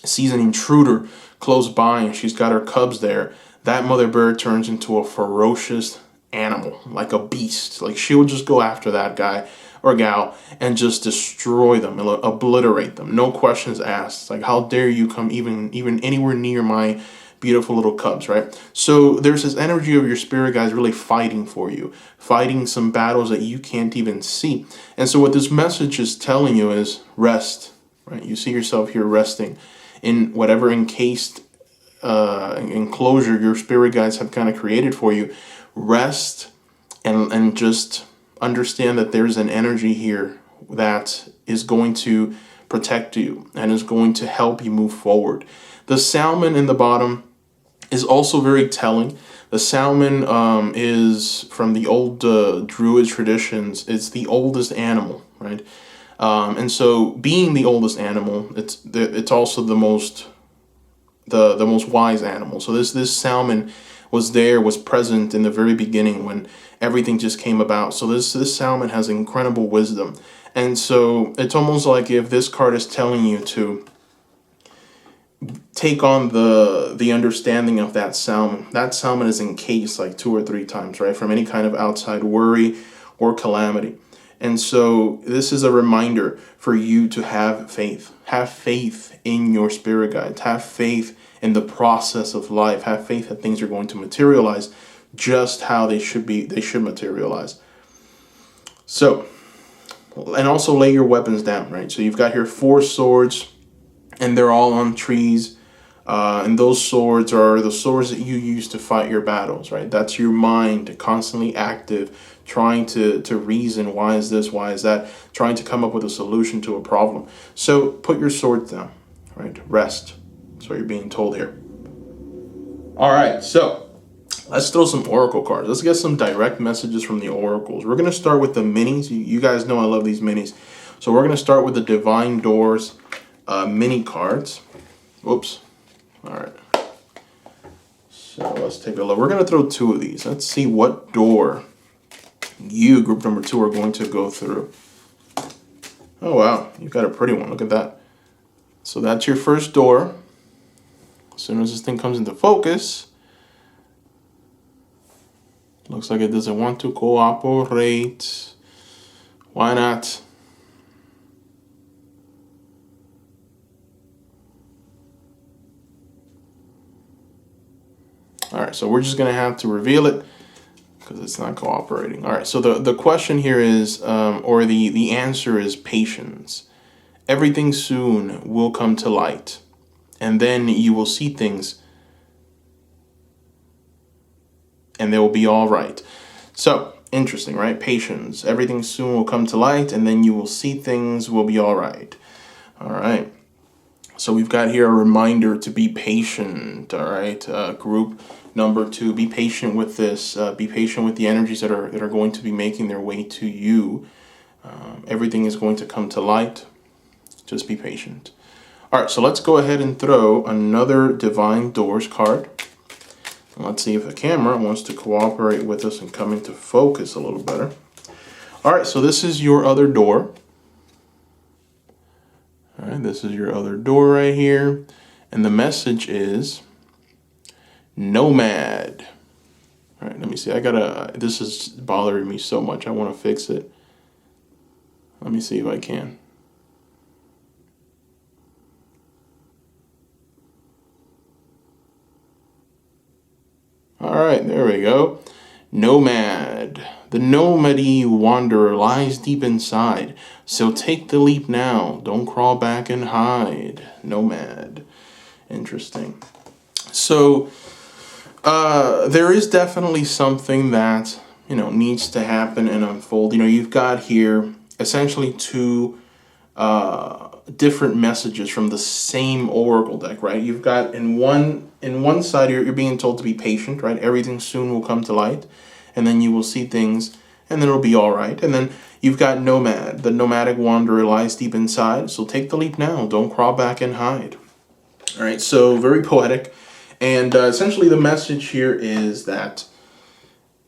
sees an intruder close by and she's got her cubs there, that mother bear turns into a ferocious animal, like a beast. Like she will just go after that guy or gal and just destroy them, obliterate them, no questions asked. It's like, how dare you come even anywhere near my beautiful little cubs, right? So there's this energy of your spirit guides really fighting for you, fighting some battles that you can't even see. And so what this message is telling you is rest, right? You see yourself here resting in whatever encased enclosure your spirit guides have kind of created for you. Rest and just understand that there's an energy here that is going to protect you and is going to help you move forward. The salmon in the bottom is also very telling. The salmon is from the old Druid traditions. It's the oldest animal, right? And so, being the oldest animal, it's also the most wise animal. So this salmon was present in the very beginning when everything just came about. So this salmon has incredible wisdom. And so it's almost like if this card is telling you to take on the understanding of that salmon. That salmon is encased like 2 or 3 times, right, from any kind of outside worry or calamity. And so this is a reminder for you to have faith. Have faith in your spirit guides. Have faith in the process of life. Have faith that things are going to materialize just how they should be. They should materialize. So, and also lay your weapons down, right? So you've got here 4 swords, and they're all on trees. And those swords are the swords that you use to fight your battles, right? That's your mind constantly active, trying to reason, why is this, why is that, trying to come up with a solution to a problem. So put your swords down, right? Rest. That's what you're being told here. All right, so let's throw some oracle cards. Let's get some direct messages from the oracles. We're going to start with the minis. You guys know I love these minis. So we're going to start with the Divine Doors mini cards. Whoops. All right. So let's take a look. We're going to throw 2 of these. Let's see what door you, group number 2, are going to go through. Oh, wow. You've got a pretty one. Look at that. So that's your first door. As soon as this thing comes into focus, looks like it doesn't want to cooperate. Why not? All right, so we're just going to have to reveal it because it's not cooperating. All right, so the question here is, or the answer is patience. Everything soon will come to light, and then you will see things, and they will be all right. So, interesting, right? Patience. Everything soon will come to light, and then you will see things will be all right. All right. So we've got here a reminder to be patient, all right? Group number 2, be patient with this. Be patient with the energies that are going to be making their way to you. Everything is going to come to light. Just be patient. All right, so let's go ahead and throw another Divine Doors card. And let's see if the camera wants to cooperate with us and come into focus a little better. All right, so this is your other door. All right, this is your other door right here. And the message is Nomad. All right, let me see. This is bothering me so much. I want to fix it. Let me see if I can. All right, there we go. Nomad. The nomady wanderer lies deep inside, so take the leap now. Don't crawl back and hide. Nomad. Interesting. So there is definitely something that, needs to happen and unfold. You've got here essentially 2 different messages from the same oracle deck, right? You've got in one side you're being told to be patient, right? Everything soon will come to light, and then you will see things, and then it'll be all right. And then you've got Nomad. The nomadic wanderer lies deep inside, so take the leap now. Don't crawl back and hide. All right, so very poetic. And essentially the message here is that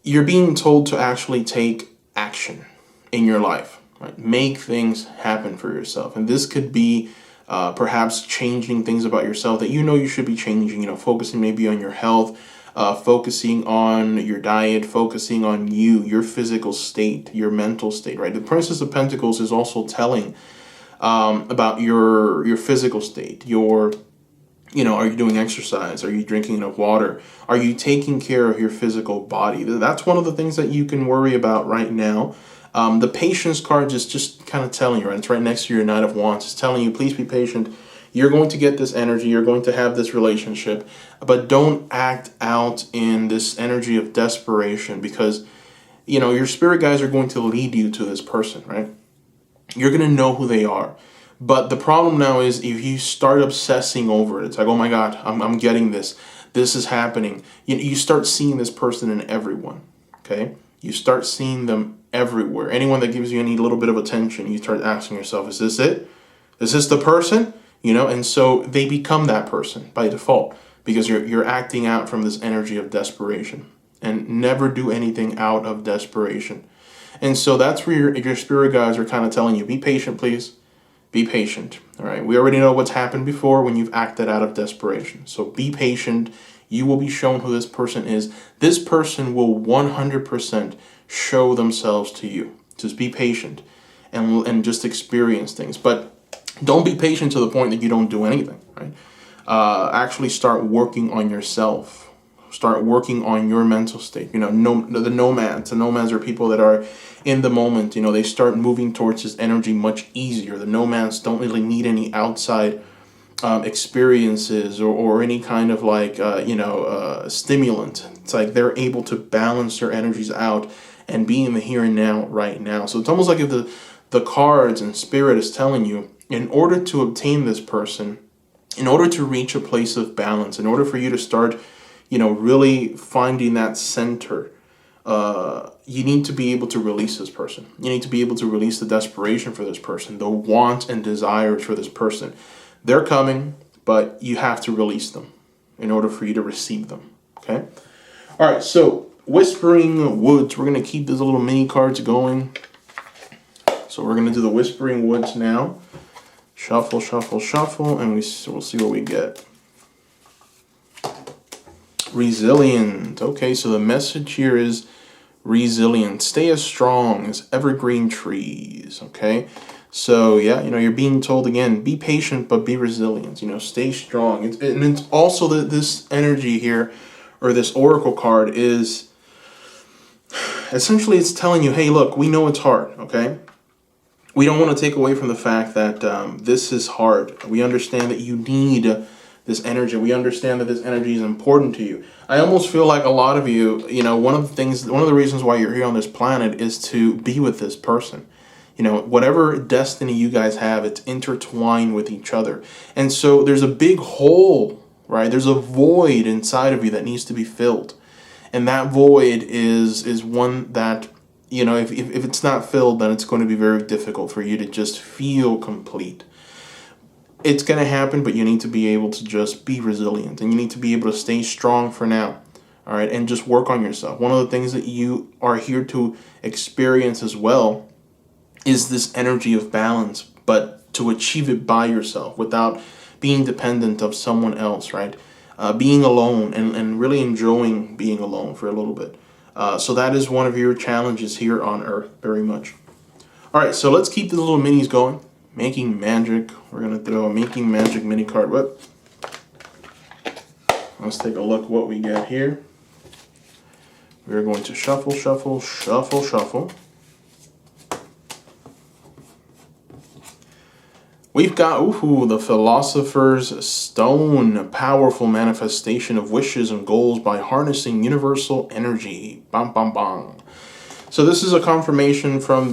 you're being told to actually take action in your life. Right? Make things happen for yourself. And this could be perhaps changing things about yourself that you should be changing, focusing maybe on your health, focusing on your diet, focusing on your physical state, your mental state, right? The Princess of Pentacles is also telling about your physical state, are you doing exercise? Are you drinking enough water? Are you taking care of your physical body? That's one of the things that you can worry about right now. The patience card is just kind of telling you, right? It's right next to your Knight of Wands. It's telling you, please be patient. You're going to get this energy. You're going to have this relationship. But don't act out in this energy of desperation because, your spirit guides are going to lead you to this person, right? You're going to know who they are. But the problem now is if you start obsessing over it, it's like, oh my God, I'm getting this. This is happening. You start seeing this person in everyone, okay? You start seeing them everywhere. Anyone that gives you any little bit of attention, you start asking yourself, is this it? Is this the person? And so they become that person by default because you're acting out from this energy of desperation, and never do anything out of desperation. And so that's where your spirit guides are kind of telling you, be patient, please. Be patient, all right? We already know what's happened before when you've acted out of desperation. So be patient. You will be shown who this person is. This person will 100% show themselves to you. Just be patient and just experience things. But don't be patient to the point that you don't do anything, right? Actually start working on yourself. Start working on your mental state. The nomads. The nomads are people that are in the moment. They start moving towards this energy much easier. The nomads don't really need any outside experiences or any kind of like, stimulant. It's like they're able to balance their energies out and be in the here and now right now. So it's almost like if the cards and spirit is telling you, in order to obtain this person, in order to reach a place of balance, in order for you to start, really finding that center, you need to be able to release this person. You need to be able to release the desperation for this person, the want and desires for this person. They're coming, but you have to release them in order for you to receive them. Okay? All right, so Whispering Woods. We're going to keep these little mini cards going. So we're going to do the Whispering Woods now. Shuffle, shuffle, shuffle, and we'll see what we get. Resilient. Okay, so the message here is resilient. Stay as strong as evergreen trees. Okay, so yeah, you're being told again, be patient, but be resilient. Stay strong. And it's also that this energy here, or this oracle card, is essentially it's telling you, hey, look, we know it's hard. Okay. We don't want to take away from the fact that this is hard. We understand that you need this energy. We understand that this energy is important to you. I almost feel like a lot of you, one of the reasons why you're here on this planet is to be with this person. Whatever destiny you guys have, it's intertwined with each other. And so there's a big hole, right? There's a void inside of you that needs to be filled. And that void is one that, if it's not filled, then it's going to be very difficult for you to just feel complete. It's going to happen, but you need to be able to just be resilient, and you need to be able to stay strong for now. All right, and just work on yourself. One of the things that you are here to experience as well is this energy of balance, but to achieve it by yourself without being dependent of someone else, right? Being alone and really enjoying being alone for a little bit. So that is one of your challenges here on Earth, very much. All right, so let's keep the little minis going. Making Magic. We're going to throw a Making Magic mini card whip. Let's take a look what we get here. We're going to shuffle, shuffle, shuffle, shuffle. We've got, the Philosopher's Stone, a powerful manifestation of wishes and goals by harnessing universal energy. Bam, bam, bam. So this is a confirmation from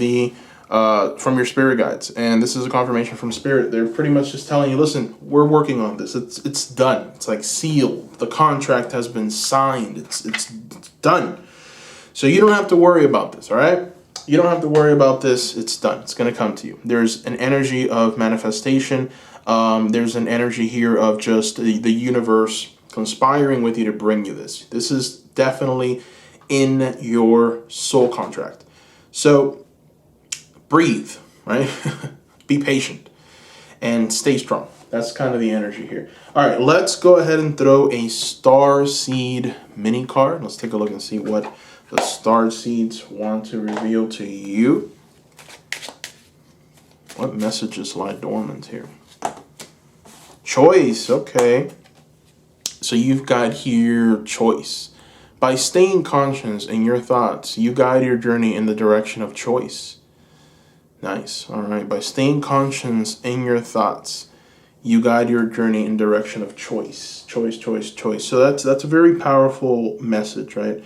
from your spirit guides, and this is a confirmation from Spirit. They're pretty much just telling you, listen, we're working on this. It's done. It's like sealed. The contract has been signed. It's done. So you don't have to worry about this. All right. You don't have to worry about this. It's done. It's going to come to you. There's an energy of manifestation. There's an energy here of just the universe conspiring with you to bring you this. This is definitely in your soul contract. So breathe, right? Be patient and stay strong. That's kind of the energy here. All right, let's go ahead and throw a Star Seed mini card. Let's take a look and see what the Star Seeds want to reveal to you. What messages lie dormant here? Choice, okay. So you've got here choice. By staying conscious in your thoughts, you guide your journey in the direction of choice. Nice. All right. By staying conscious in your thoughts, you guide your journey in direction of choice. Choice, choice, choice. So that's a very powerful message, right?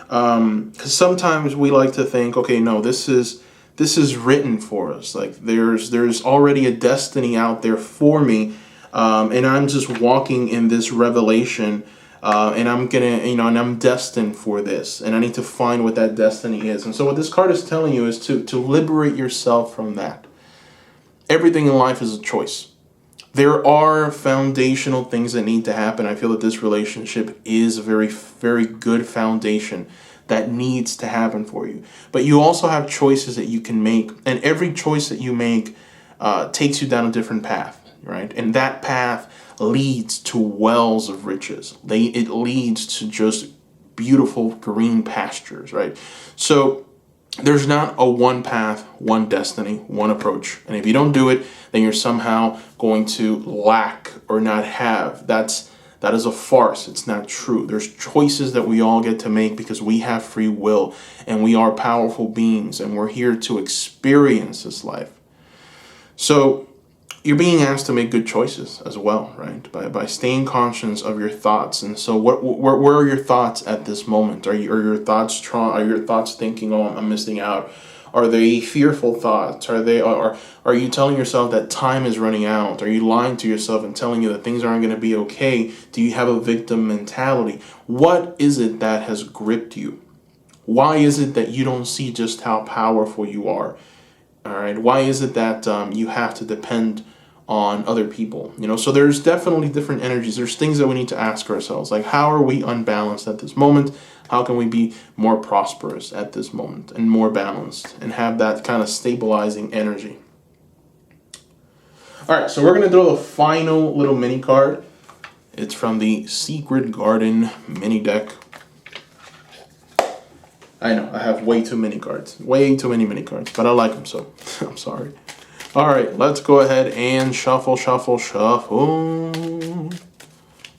Because sometimes we like to think, okay, no, this is written for us. Like there's already a destiny out there for me, and I'm just walking in this revelation. And I'm gonna, and I'm destined for this, and I need to find what that destiny is. And so what this card is telling you is to liberate yourself from that. Everything in life is a choice. There are foundational things that need to happen. I feel that this relationship is a very, very good foundation that needs to happen for you. But you also have choices that you can make, and every choice that you make takes you down a different path, right? And that path leads to wells of riches. It leads to just beautiful green pastures, right? So there's not a one path, one destiny, one approach. And if you don't do it, then you're somehow going to lack or not have. That is a farce. It's not true. There's choices that we all get to make because we have free will and we are powerful beings and we're here to experience this life. So you're being asked to make good choices as well, right? By staying conscious of your thoughts. And so where are your thoughts at this moment? Are your thoughts thinking, oh, I'm missing out? Are they fearful thoughts? Are you telling yourself that time is running out? Are you lying to yourself and telling you that things aren't going to be okay? Do you have a victim mentality? What is it that has gripped you? Why is it that you don't see just how powerful you are? All right. Why is it that you have to depend on other people? So there's definitely different energies. There's things that we need to ask ourselves, like how are we unbalanced at this moment? How can we be more prosperous at this moment and more balanced and have that kind of stabilizing energy? All right, so we're going to throw the final little mini card. It's from the Secret Garden mini deck. I know, I have way too many cards. Way too many mini cards, but I like them, so I'm sorry. All right, let's go ahead and shuffle, shuffle, shuffle.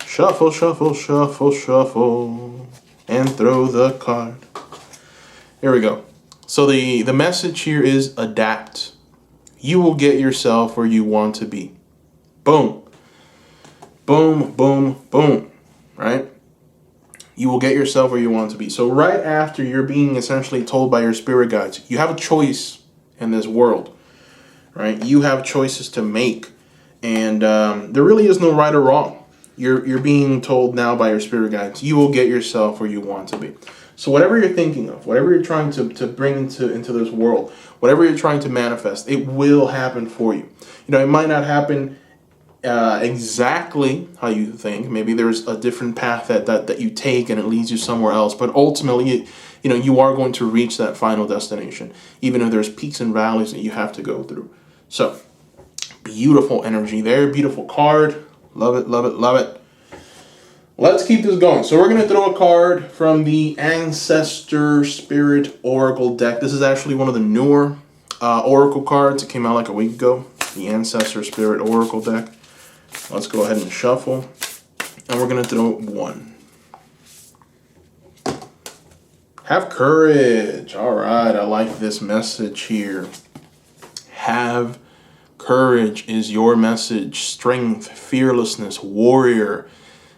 Shuffle, shuffle, shuffle, shuffle. And throw the card. Here we go. So the message here is adapt. You will get yourself where you want to be. Boom. Boom, boom, boom. Right? You will get yourself where you want to be. So right after you're being essentially told by your spirit guides, you have a choice in this world. Right? You have choices to make. And there really is no right or wrong. You're being told now by your spirit guides, you will get yourself where you want to be. So whatever you're thinking of, whatever you're trying to bring into this world, whatever you're trying to manifest, it will happen for you. It might not happen exactly how you think. Maybe there's a different path that you take and it leads you somewhere else. But ultimately, you are going to reach that final destination, even if there's peaks and valleys that you have to go through. So beautiful energy there, beautiful card. Love it, love it, love it. Let's keep this going. So we're going to throw a card from the Ancestor Spirit Oracle deck. This is actually one of the newer Oracle cards. It came out like a week ago. The Ancestor Spirit Oracle deck. Let's go ahead and shuffle. And we're going to throw one. Have courage. All right, I like this message here. Have courage is your message. Strength, fearlessness, warrior.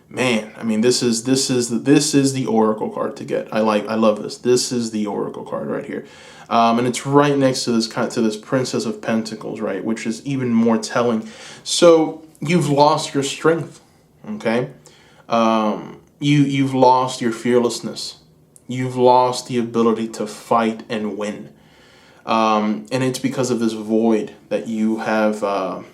Man, I mean, this is the Oracle card to get. I love this. This is the Oracle card right here, and it's right next to this Princess of Pentacles, right, which is even more telling. So you've lost your strength, okay? You've lost your fearlessness. You've lost the ability to fight and win. And it's because of this void that you have,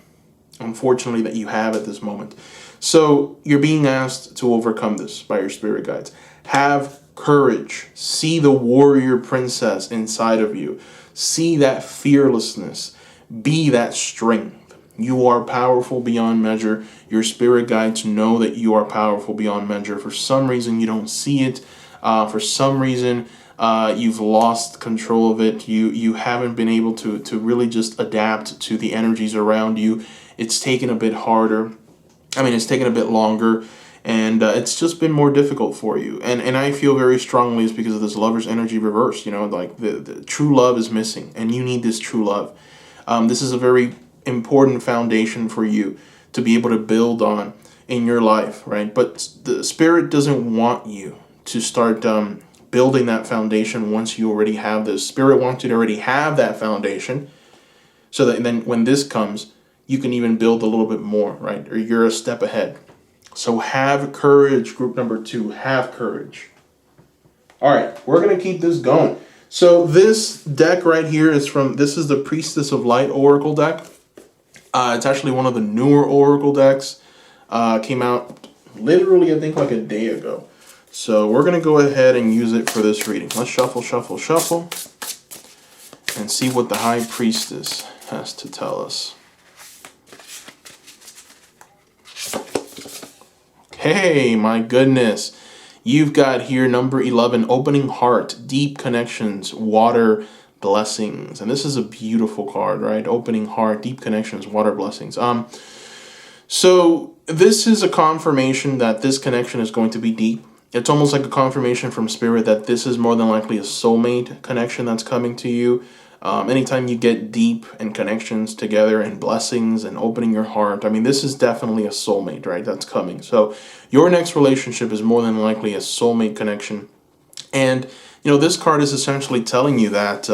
unfortunately, that you have at this moment. So you're being asked to overcome this by your spirit guides. Have courage. See the warrior princess inside of you. See that fearlessness. Be that strength. You are powerful beyond measure. Your spirit guides know that you are powerful beyond measure. For some reason, you don't see it. For some reason, you've lost control of it. You haven't been able to really just adapt to the energies around you. It's taken a bit harder. It's taken a bit longer, and it's just been more difficult for you. And I feel very strongly it's because of this lover's energy reverse. Like the true love is missing, and you need this true love. This is a very important foundation for you to be able to build on in your life, right? But the spirit doesn't want you to start building that foundation once you already have this. Spirit wants you to already have that foundation, so that then when this comes, you can even build a little bit more, right? Or you're a step ahead. So have courage, group number 2. Have courage. All right, we're going to keep this going. So this deck right here is this is the Priestess of Light Oracle deck. It's actually one of the newer Oracle decks. Came out literally, I think, like a day ago. So we're going to go ahead and use it for this reading. Let's shuffle, shuffle, shuffle, and see what the High Priestess has to tell us. Hey, my goodness. You've got here number 11, opening heart, deep connections, water blessings. And this is a beautiful card, right? Opening heart, deep connections, water blessings. So this is a confirmation that this connection is going to be deep. It's almost like a confirmation from spirit that this is more than likely a soulmate connection that's coming to you. Anytime you get deep and connections together and blessings and opening your heart, I mean, this is definitely a soulmate, right? That's coming. So your next relationship is more than likely a soulmate connection. And, this card is essentially telling you that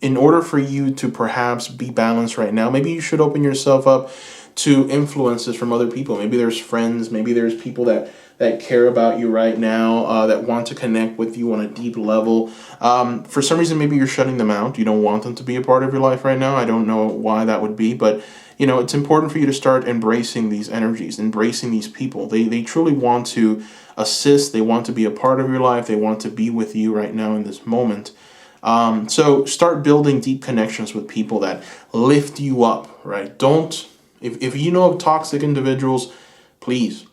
in order for you to perhaps be balanced right now, maybe you should open yourself up to influences from other people. Maybe there's friends, maybe there's people that care about you right now, that want to connect with you on a deep level. For some reason, maybe you're shutting them out. You don't want them to be a part of your life right now. I don't know why that would be, but it's important for you to start embracing these energies, embracing these people. They truly want to assist. They want to be a part of your life. They want to be with you right now in this moment. So start building deep connections with people that lift you up, right? If you know of toxic individuals, please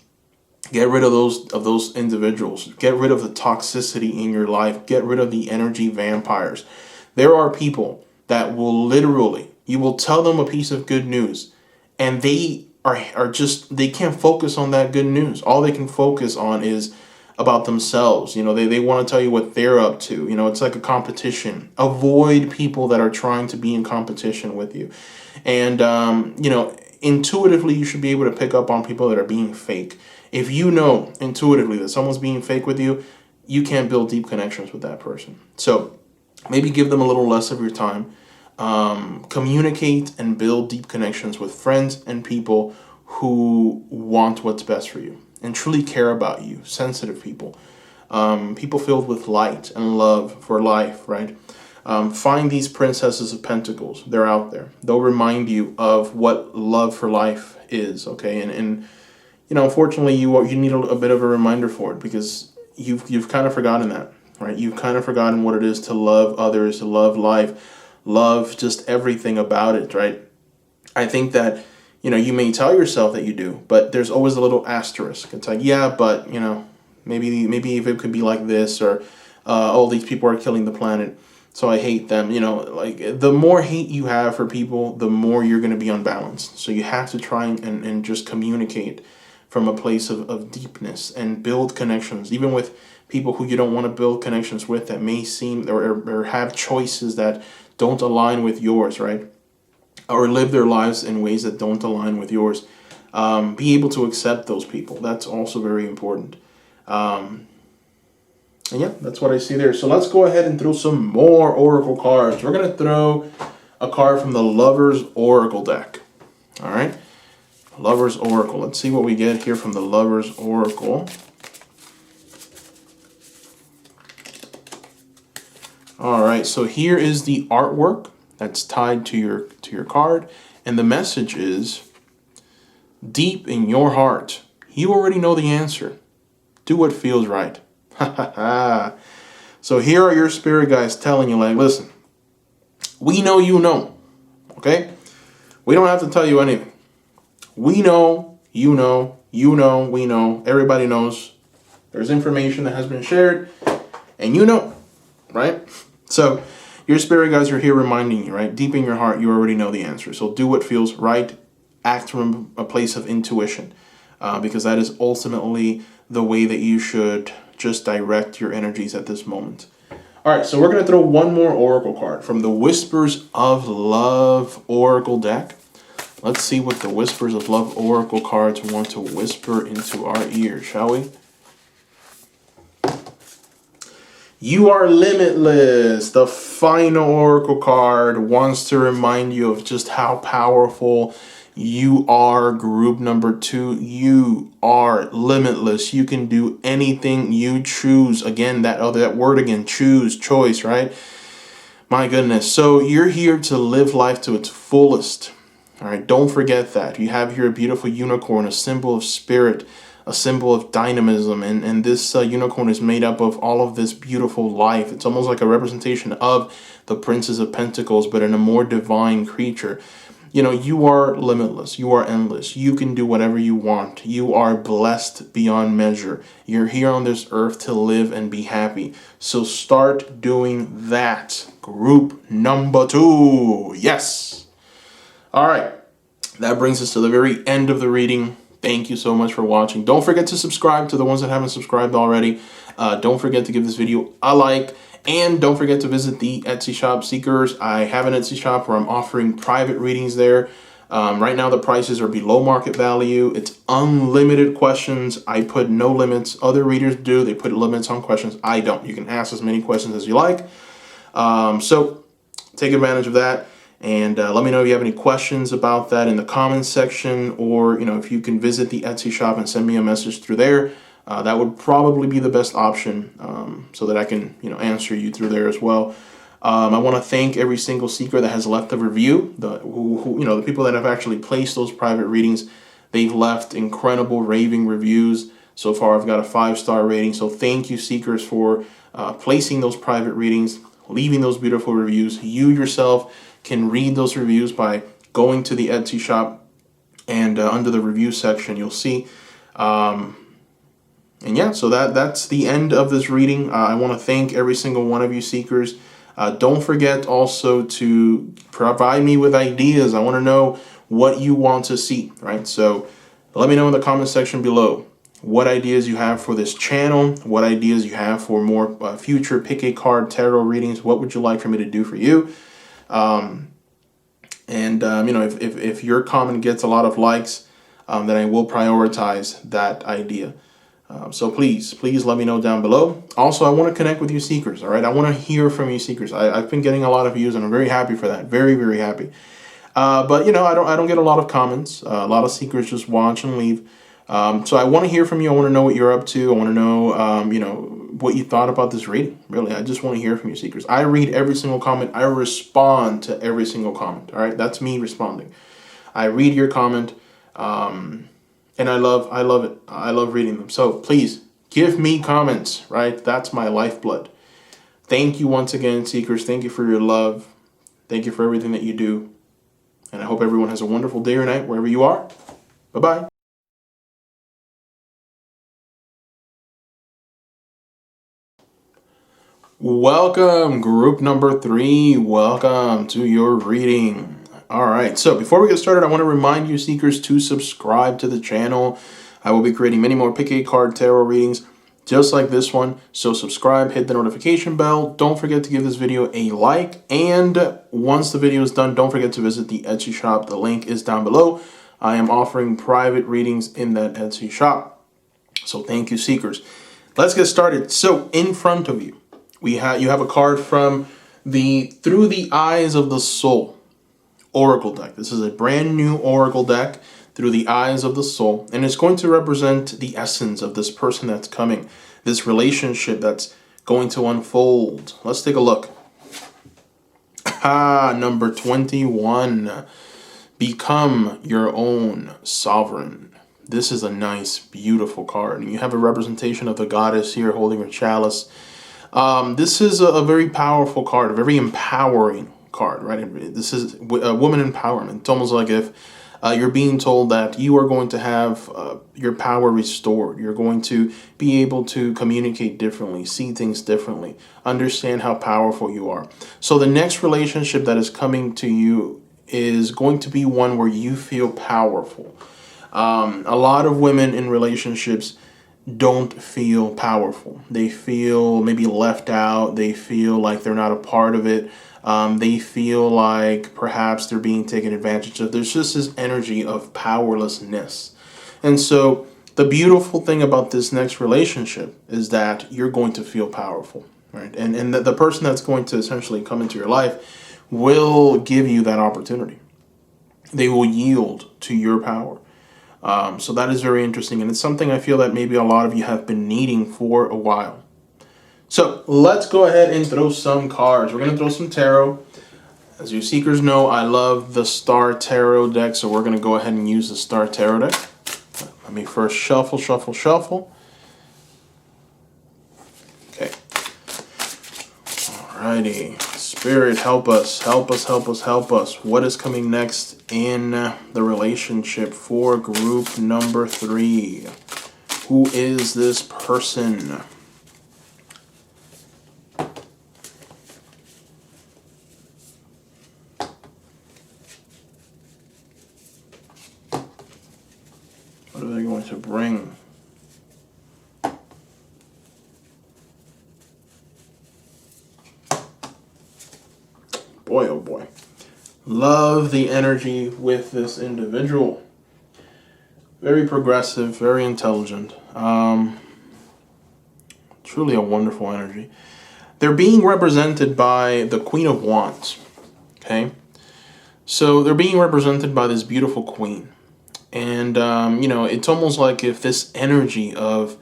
get rid of those individuals. Get rid of the toxicity in your life. Get rid of the energy vampires. There are people that will literally, you will tell them a piece of good news, and they they can't focus on that good news. All they can focus on is about themselves. They want to tell you what they're up to. It's like a competition. Avoid people that are trying to be in competition with you. And, intuitively, you should be able to pick up on people that are being fake. If you know intuitively that someone's being fake with you, you can't build deep connections with that person. So maybe give them a little less of your time. Communicate and build deep connections with friends and people who want what's best for you and truly care about you. Sensitive people. People filled with light and love for life, right? Find these princesses of pentacles. They're out there. They'll remind you of what love for life is, okay? And unfortunately, you need a bit of a reminder for it, because you've kind of forgotten that, right? You've kind of forgotten what it is to love others, to love life, love just everything about it, right? I think that, you may tell yourself that you do, but there's always a little asterisk. It's like, yeah, but, maybe if it could be like this, or, oh, these people are killing the planet, so I hate them. Like, the more hate you have for people, the more you're going to be unbalanced. So you have to try and just communicate from a place of deepness and build connections, even with people who you don't want to build connections with, that may seem or have choices that don't align with yours, right? Or live their lives in ways that don't align with yours. Be able to accept those people. That's also very important. And yeah, that's what I see there. So let's go ahead and throw some more Oracle cards. We're going to throw a card from the Lover's Oracle deck. All right. Lover's Oracle. Let's see what we get here from the Lover's Oracle. All right. So here is the artwork that's tied to your card. And the message is, deep in your heart, you already know the answer. Do what feels right. So here are your spirit guides telling you, like, listen, we know you know, okay? We don't have to tell you anything. We know, you know, we know, everybody knows. There's information that has been shared, and you know, right? So your spirit guides are here reminding you, right? Deep in your heart, you already know the answer. So do what feels right. Act from a place of intuition, because that is ultimately the way that you should just direct your energies at this moment. All right, so we're going to throw one more Oracle card from the Whispers of Love Oracle deck. Let's see what the Whispers of Love Oracle cards want to whisper into our ears, shall we? You are limitless. The final Oracle card wants to remind you of just how powerful you are. Group number 2, you are limitless. You can do anything you choose. Again, that word again, choose, choice, right? My goodness. So you're here to live life to its fullest. All right, don't forget that. You have here a beautiful unicorn, a symbol of spirit, a symbol of dynamism, and this unicorn is made up of all of this beautiful life. It's almost like a representation of the Princess of Pentacles, but in a more divine creature. You are limitless. You are endless. You can do whatever you want. You are blessed beyond measure. You're here on this earth to live and be happy. So start doing that. Group number 2. Yes. All right. That brings us to the very end of the reading. Thank you so much for watching. Don't forget to subscribe to the ones that haven't subscribed already. Don't forget to give this video a like. And don't forget to visit the Etsy shop, Seekers. I have an Etsy shop where I'm offering private readings there. Right now the prices are below market value. It's unlimited questions. I put no limits. Other readers do. They put limits on questions. I don't. You can ask as many questions as you like. So take advantage of that. And let me know if you have any questions about that in the comments section, or if you can visit the Etsy shop and send me a message through there. That would probably be the best option, so that I can answer you through there as well. I want to thank every single seeker that has left a review. The people that have actually placed those private readings, they've left incredible raving reviews. So far, I've got a 5-star rating. So thank you, seekers, for placing those private readings, leaving those beautiful reviews. You yourself can read those reviews by going to the Etsy shop, and under the review section, you'll see. And yeah, so that's the end of this reading. I want to thank every single one of you seekers. Don't forget also to provide me with ideas. I want to know what you want to see, right? So let me know in the comment section below what ideas you have for this channel, what ideas you have for more future pick a card tarot readings. What would you like for me to do for you? If your comment gets a lot of likes, then I will prioritize that idea. So please let me know down below. Also, I want to connect with you seekers, all right? I want to hear from you seekers. I've been getting a lot of views, and I'm very happy for that. Very, very happy. But I don't get a lot of comments. A lot of seekers just watch and leave. So I want to hear from you. I want to know what you're up to. I want to know, what you thought about this reading. Really, I just want to hear from you seekers. I read every single comment. I respond to every single comment, all right? That's me responding. I read your comment. And I love it. I love reading them. So please give me comments, right? That's my lifeblood. Thank you once again, seekers. Thank you for your love. Thank you for everything that you do. And I hope everyone has a wonderful day or night wherever you are. Bye-bye. Welcome, group number 3. Welcome to your reading. All right, so before we get started, I want to remind you, seekers, to subscribe to the channel. I will be creating many more pick a card tarot readings just like this one. So subscribe, hit the notification bell. Don't forget to give this video a like. And once the video is done, don't forget to visit the Etsy shop. The link is down below. I am offering private readings in that Etsy shop. So thank you, seekers. Let's get started. So in front of you, you have a card from the Through the Eyes of the Soul Oracle deck. This is a brand new Oracle deck, Through the Eyes of the Soul, and it's going to represent the essence of this person that's coming, this relationship that's going to unfold. Let's take a look. Number 21. Become your own sovereign. This is a nice, beautiful card. And you have a representation of the goddess here holding her chalice. This is a very powerful card, a very empowering card, right? This is a woman empowerment. It's almost like if you're being told that you are going to have your power restored. You're going to be able to communicate differently, see things differently, understand how powerful you are. So the next relationship that is coming to you is going to be one where you feel powerful. A lot of women in relationships don't feel powerful. They feel maybe left out. They feel like they're not a part of it. They feel like perhaps they're being taken advantage of. There's just this energy of powerlessness. And so the beautiful thing about this next relationship is that you're going to feel powerful, right? And the person that's going to essentially come into your life will give you that opportunity. They will yield to your power. So that is very interesting, and it's something I feel that maybe a lot of you have been needing for a while. So let's go ahead and throw some cards. We're going to throw some tarot. As you seekers know, I love the Star Tarot deck, so we're going to go ahead and use the Star Tarot deck. Let me first shuffle. Okay. Alrighty. Spirit, help us. What is coming next in the relationship for group number 3? Who is this person? What are they going to bring? Love the energy with this individual. Very progressive, very intelligent. Truly a wonderful energy. They're being represented by the Queen of Wands. Okay? So they're being represented by this beautiful queen. And, it's almost like if this energy of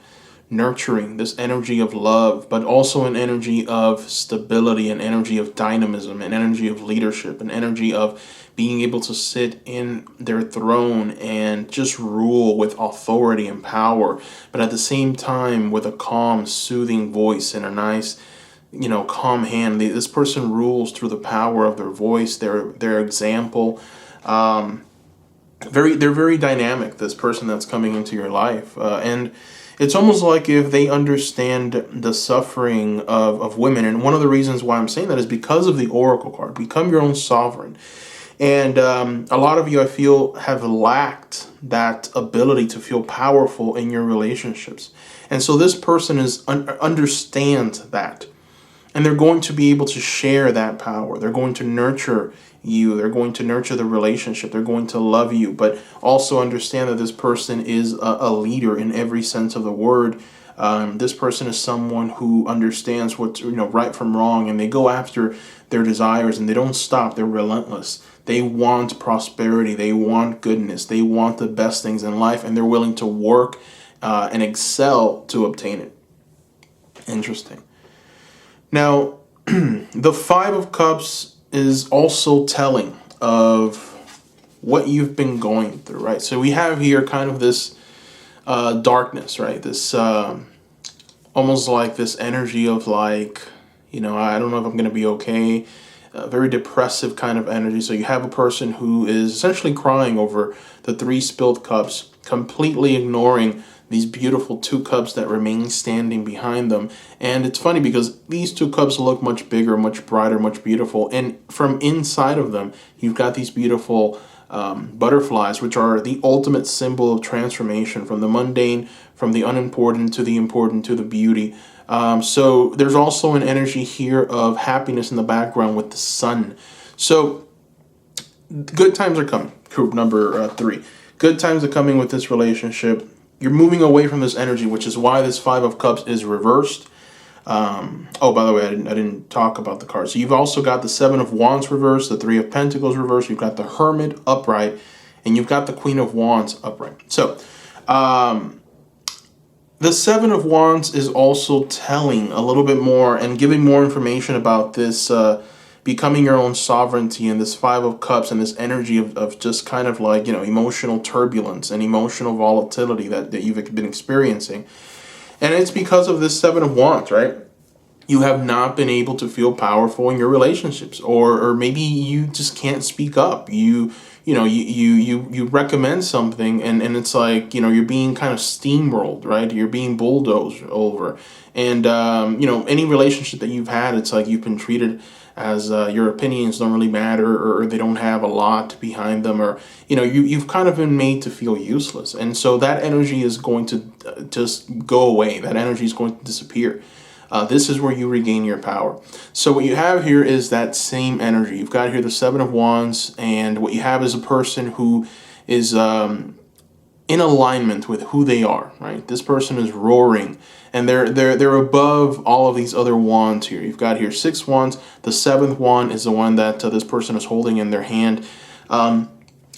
nurturing, this energy of love, but also an energy of stability, an energy of dynamism, an energy of leadership, an energy of being able to sit in their throne and just rule with authority and power, but at the same time with a calm, soothing voice and a nice, calm hand. This person rules through the power of their voice, their example. They're very dynamic, this person that's coming into your life. And it's almost like if they understand the suffering of women. And one of the reasons why I'm saying that is because of the Oracle card. Become your own sovereign. And a lot of you, I feel, have lacked that ability to feel powerful in your relationships. And so this person understands that. And they're going to be able to share that power. They're going to nurture you. They're going to nurture the relationship. They're going to love you, but also understand that this person is a leader in every sense of the word. This person is someone who understands what's right from wrong, and they go after their desires, and they don't stop. They're relentless. They want prosperity. They want goodness. They want the best things in life, and they're willing to work and excel to obtain it. Interesting. Now, the Five of Cups is also telling of what you've been going through, right? So we have here kind of this darkness, right? This almost like this energy of like, I don't know if I'm going to be okay. Very depressive kind of energy. So you have a person who is essentially crying over the 3 spilled cups, completely ignoring these beautiful 2 cups that remain standing behind them. And it's funny because these 2 cups look much bigger, much brighter, much beautiful. And from inside of them, you've got these beautiful butterflies, which are the ultimate symbol of transformation, from the mundane, from the unimportant to the important to the beauty. So there's also an energy here of happiness in the background with the sun. So good times are coming. Group number 3. Good times are coming with this relationship. You're moving away from this energy, which is why this 5 of Cups is reversed. By the way, I didn't talk about the cards. So you've also got the 7 of Wands reversed, the 3 of Pentacles reversed. You've got the Hermit upright, and you've got the Queen of Wands upright. So the 7 of Wands is also telling a little bit more and giving more information about this becoming your own sovereignty, and this 5 of Cups and this energy of just kind of like, emotional turbulence and emotional volatility that you've been experiencing. And it's because of this 7 of Wands, right? You have not been able to feel powerful in your relationships, or maybe you just can't speak up. You recommend something and it's like, you're being kind of steamrolled, right? You're being bulldozed over. And, any relationship that you've had, it's like you've been treated as your opinions don't really matter, or they don't have a lot behind them, or you've kind of been made to feel useless. And so that energy is going to just go away. That energy is going to disappear. This is where you regain your power. So what you have here is that same energy. You've got here the 7 of Wands, and what you have is a person who is in alignment with who they are, right? This person is roaring, and they're above all of these other wands here. You've got here 6 wands. The 7th wand is the one that this person is holding in their hand, and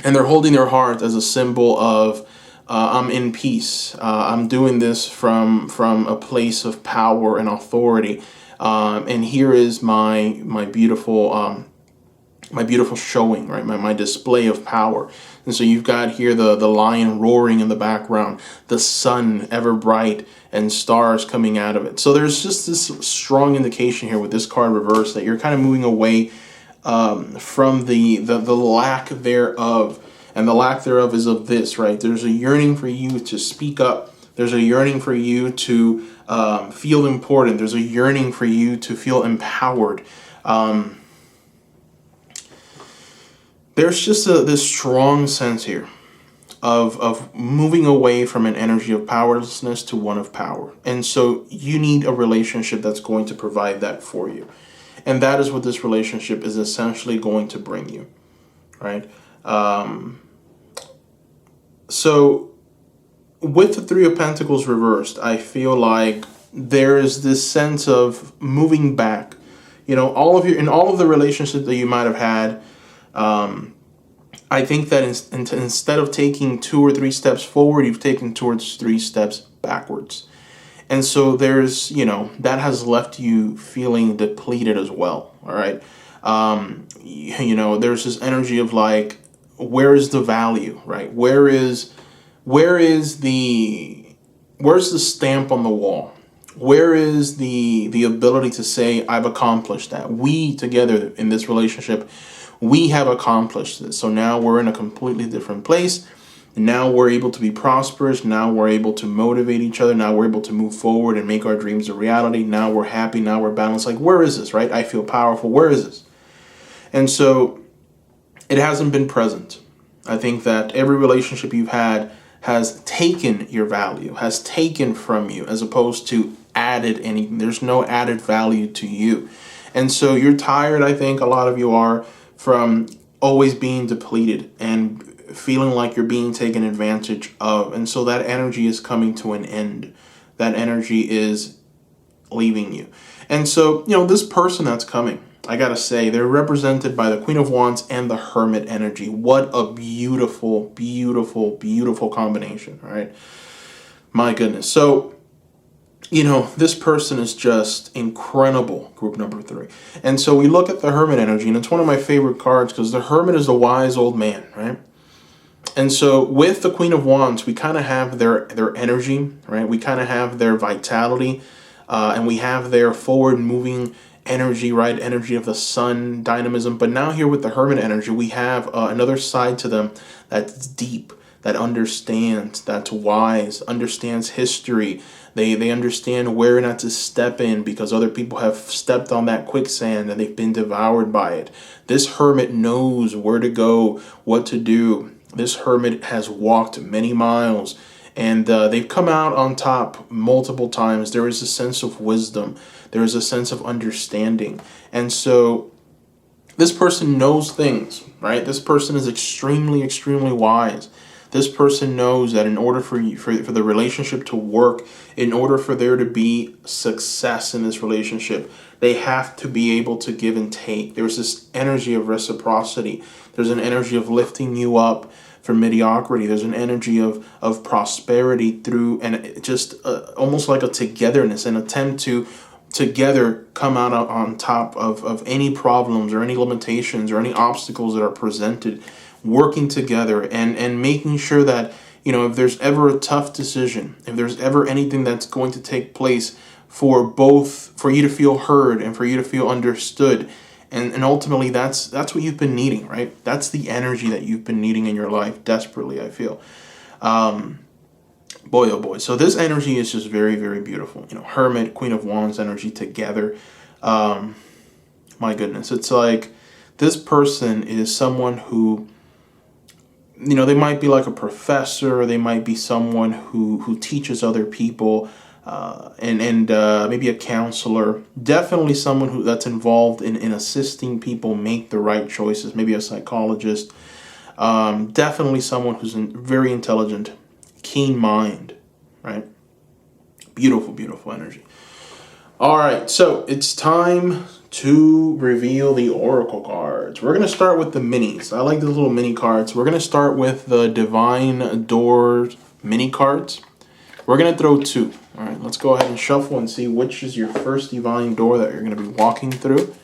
they're holding their heart as a symbol of I'm in peace. I'm doing this from a place of power and authority, and here is my beautiful showing, right? My display of power. And so you've got here the lion roaring in the background, the sun ever bright, and stars coming out of it. So there's just this strong indication here with this card reversed that you're kind of moving away from the lack thereof. And the lack thereof is of this, right? There's a yearning for you to speak up. There's a yearning for you to feel important. There's a yearning for you to feel empowered. There's just this strong sense here of moving away from an energy of powerlessness to one of power. And so you need a relationship that's going to provide that for you. And that is what this relationship is essentially going to bring you. right? So with the Three of Pentacles reversed, I feel like there is this sense of moving back. In all of the relationships that you might have had, I think that instead of taking 2 or 3 steps forward, you've taken towards 3 steps backwards. And so there's, that has left you feeling depleted as well. All right. There's this energy of like, where is the value, right? Where's the stamp on the wall? Where is the ability to say, I've accomplished that? We together in this relationship, we have accomplished this. So now we're in a completely different place. Now we're able to be prosperous. Now we're able to motivate each other. Now we're able to move forward and make our dreams a reality. Now we're happy. Now we're balanced. Like, where is this, right? I feel powerful. Where is this? And so it hasn't been present. I think that every relationship you've had has taken your value, has taken from you, as opposed to added anything. There's no added value to you. And so you're tired, I think a lot of you are, from always being depleted and feeling like you're being taken advantage of. And so that energy is coming to an end. That energy is leaving you. And so, this person that's coming, I gotta say, they're represented by the Queen of Wands and the Hermit energy. What a beautiful, beautiful, beautiful combination, right? My goodness. So, this person is just incredible, group number 3. And so we look at the Hermit energy, and it's one of my favorite cards because the Hermit is a wise old man, right? And so with the Queen of Wands, we kind of have their energy, right? We kind of have their vitality, and we have their forward-moving energy, right? Energy of the sun, dynamism. But now here with the Hermit energy, we have another side to them that's deep, that understands, that's wise, understands history. They understand where not to step in because other people have stepped on that quicksand and they've been devoured by it. This Hermit knows where to go, what to do. This Hermit has walked many miles, and they've come out on top multiple times. There is a sense of wisdom. There is a sense of understanding. And so this person knows things, right? This person is extremely, extremely wise. This person knows that in order for the relationship to work, in order for there to be success in this relationship, they have to be able to give and take. There's this energy of reciprocity. There's an energy of lifting you up from mediocrity. There's an energy of prosperity through, and just almost like a togetherness, an attempt to together come out on top of any problems or any limitations or any obstacles that are presented, working together and making sure that, if there's ever a tough decision, if there's ever anything that's going to take place, for you to feel heard and for you to feel understood. And ultimately that's what you've been needing, right? That's the energy that you've been needing in your life desperately, I feel. Boy, oh boy. So this energy is just very, very beautiful. Hermit, Queen of Wands energy together. My goodness. It's like this person is someone who, they might be like a professor. They might be someone who teaches other people, and maybe a counselor. Definitely someone that's involved in assisting people make the right choices. Maybe a psychologist. Definitely someone who's very intelligent, keen mind, right? Beautiful, beautiful energy. All right, so it's time to reveal the oracle cards. We're going to start with the minis. I like the little mini cards. We're going to start with the Divine Doors mini cards. We're going to throw 2. All right, let's go ahead and shuffle and see which is your first divine door that you're going to be walking through.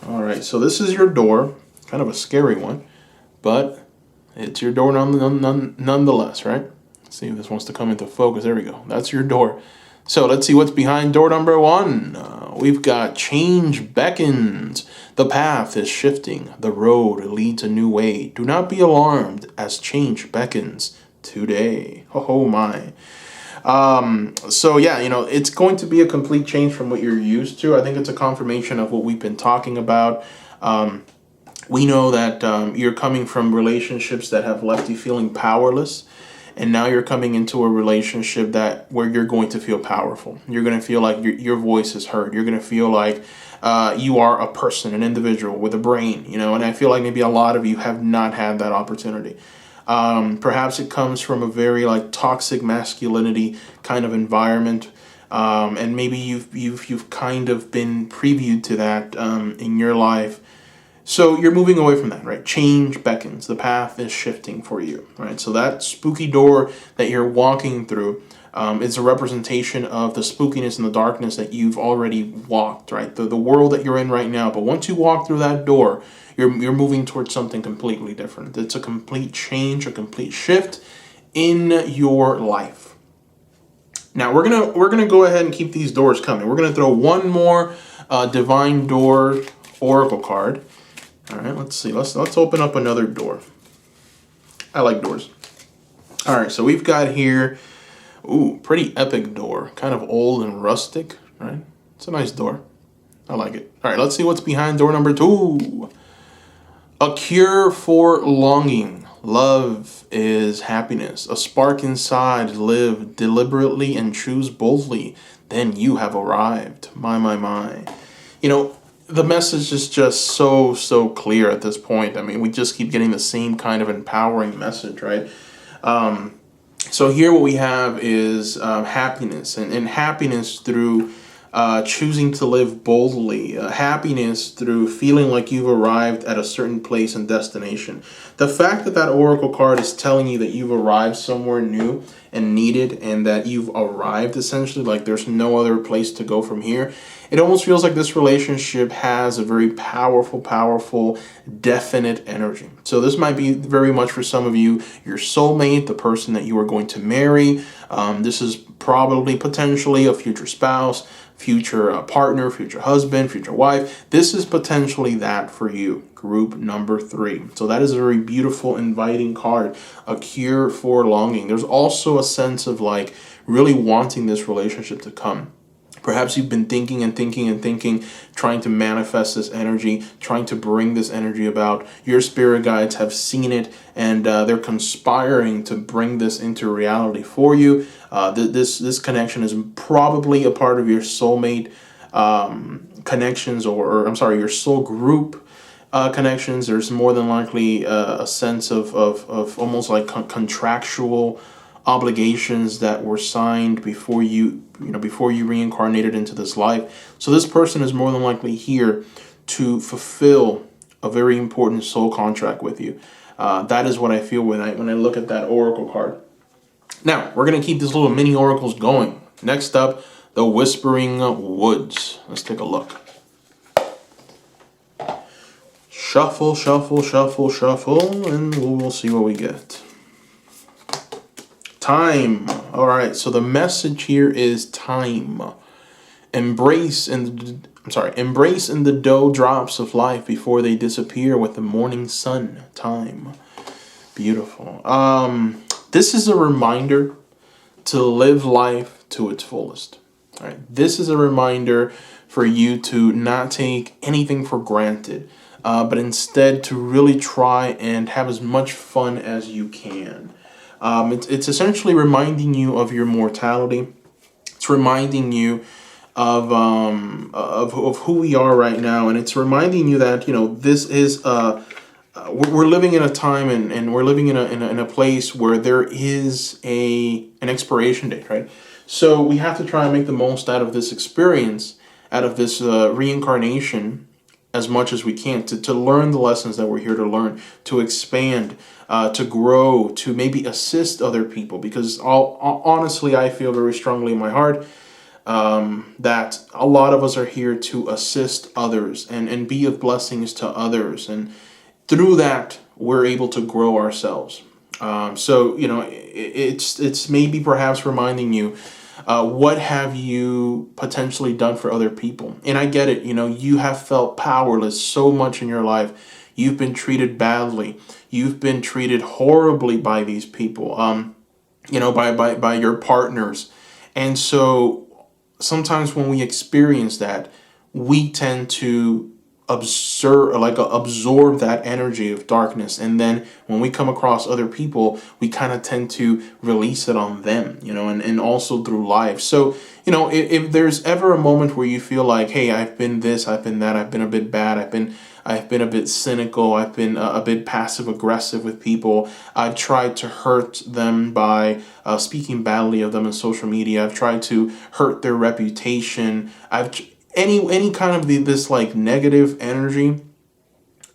All right, so this is your door. Kind of a scary one, but it's your door nonetheless, right? Let's see if this wants to come into focus. There we go. That's your door. So let's see what's behind door number 1. We've got change beckons. The path is shifting. The road leads a new way. Do not be alarmed as change beckons today. Oh my. So yeah, it's going to be a complete change from what you're used to. I think it's a confirmation of what we've been talking about. We know that you're coming from relationships that have left you feeling powerless. And now you're coming into a relationship where you're going to feel powerful. You're going to feel like your voice is heard. You're going to feel like you are a person, an individual with a brain, and I feel like maybe a lot of you have not had that opportunity. Perhaps it comes from a very like toxic masculinity kind of environment, and maybe you've kind of been previewed to that in your life. So you're moving away from that, right? Change beckons. The path is shifting for you, right? So that spooky door that you're walking through is a representation of the spookiness and the darkness that you've already walked, right? The world that you're in right now. But once you walk through that door, you're moving towards something completely different. It's a complete change, a complete shift in your life. Now we're gonna go ahead and keep these doors coming. We're gonna throw one more divine door oracle card. All right, let's see. Let's open up another door. I like doors. All right, so we've got here, ooh, pretty epic door. Kind of old and rustic, right? It's a nice door. I like it. All right, let's see what's behind door number 2. A cure for longing. Love is happiness. A spark inside. Live deliberately and choose boldly. Then you have arrived. My. The message is just so clear at this point. I mean, we just keep getting the same kind of empowering message, right? So here what we have is happiness, and happiness through choosing to live boldly, happiness through feeling like you've arrived at a certain place and destination. The fact that oracle card is telling you that you've arrived somewhere new and needed, and that you've arrived essentially, like there's no other place to go from here. It almost feels like this relationship has a very powerful, definite energy. So this might be very much for some of you, your soulmate, the person that you are going to marry. This is probably potentially a future spouse, future partner, future husband, future wife. This is potentially that for you, group number 3. So that is a very beautiful, inviting card, a cure for longing. There's also a sense of like really wanting this relationship to come. Perhaps you've been thinking, trying to manifest this energy, trying to bring this energy about. Your spirit guides have seen it, and they're conspiring to bring this into reality for you. This connection is probably a part of your soulmate connections, or I'm sorry, your soul group connections. There's more than likely a sense of almost like contractual obligations that were signed before you reincarnated into this life. So this person is more than likely here to fulfill a very important soul contract with you. That is what I feel when I look at that oracle card. Now we're gonna keep these little mini oracles going. Next up, the Whispering Woods. Let's take a look. Shuffle, and we'll see what we get. Time. All right, so the message here is time. Embrace in the dough drops of life before they disappear with the morning sun. Time. Beautiful. This is a reminder to live life to its fullest. All right. This is a reminder for you to not take anything for granted, but instead to really try and have as much fun as you can. It's essentially reminding you of your mortality. It's reminding you of who we are right now, and it's reminding you that this is we're living in a time, and we're living in a place where there is an expiration date, right? So we have to try and make the most out of this experience, out of this reincarnation, as much as we can, to learn the lessons that we're here to learn, to expand, to grow, to maybe assist other people. Because honestly, I feel very strongly in my heart that a lot of us are here to assist others and be of blessings to others. And through that, we're able to grow ourselves. So it's maybe perhaps reminding you, what have you potentially done for other people? And I get it. You have felt powerless so much in your life. You've been treated badly. You've been treated horribly by these people, by your partners. And so sometimes when we experience that, we tend to absorb that energy of darkness, and then when we come across other people, we kind of tend to release it on them, and also through life. So if there's ever a moment where you feel like, hey, I've been this, I've been that, I've been a bit bad, I've been a bit cynical, I've been a bit passive aggressive with people, I've tried to hurt them by speaking badly of them on social media, I've tried to hurt their reputation, any kind of this like negative energy,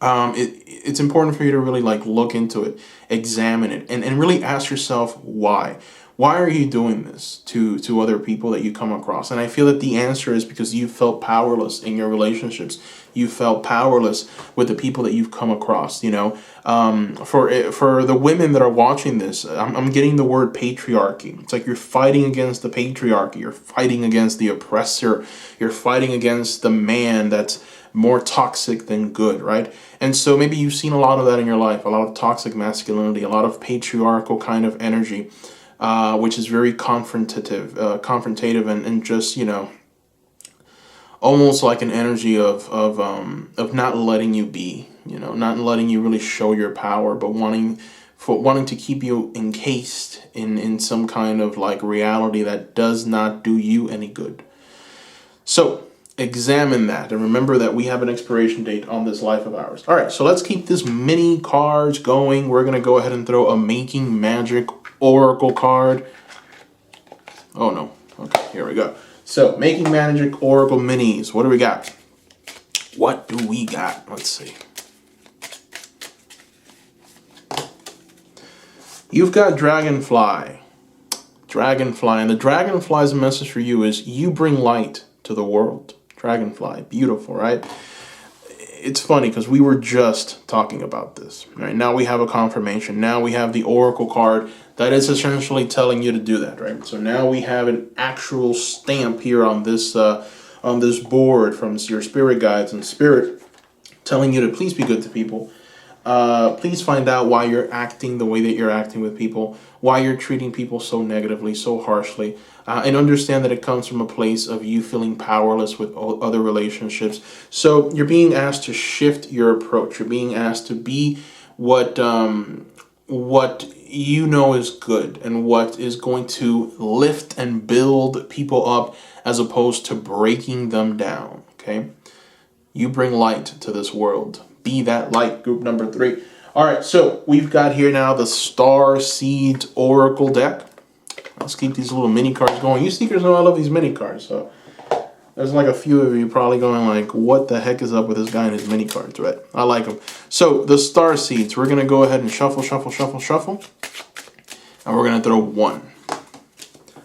it's important for you to really like look into it, examine it, and really ask yourself why. Why are you doing this to other people that you come across? And I feel that the answer is because you felt powerless in your relationships. You felt powerless with the people that you've come across. For the women that are watching this, I'm getting the word patriarchy. It's like you're fighting against the patriarchy. You're fighting against the oppressor. You're fighting against the man that's more toxic than good, right? And so maybe you've seen a lot of that in your life, a lot of toxic masculinity, a lot of patriarchal kind of energy, which is very confrontative, and just almost like an energy of not letting you be, not letting you really show your power, but wanting to keep you encased in some kind of like reality that does not do you any good. So examine that, and remember that we have an expiration date on this life of ours. All right, so let's keep this mini cards going. We're gonna go ahead and throw a Making Magic Oracle card. Oh no, okay, here we go. So Making Magic Oracle minis, what do we got? What do we got? Let's see. You've got Dragonfly, and the Dragonfly's message for you is you bring light to the world. Dragonfly, beautiful, right? It's funny because we were just talking about this, right? Now we have a confirmation. Now we have the Oracle card that is essentially telling you to do that, right? So now we have an actual stamp here on this board from your spirit guides and spirit telling you to please be good to people. Please find out why you're acting the way that you're acting with people, why you're treating people so negatively, so harshly, and understand that it comes from a place of you feeling powerless with other relationships. So you're being asked to shift your approach. You're being asked to be what you know is good and what is going to lift and build people up as opposed to breaking them down, okay? You bring light to this world. Be that light, group number 3. All right, so we've got here now the Star Seeds Oracle deck. Let's keep these little mini cards going. You seekers know I love these mini cards, so there's like a few of you probably going like, what the heck is up with this guy and his mini cards, right? I like them. So the Star Seeds, we're going to go ahead and shuffle. And we're going to throw 1.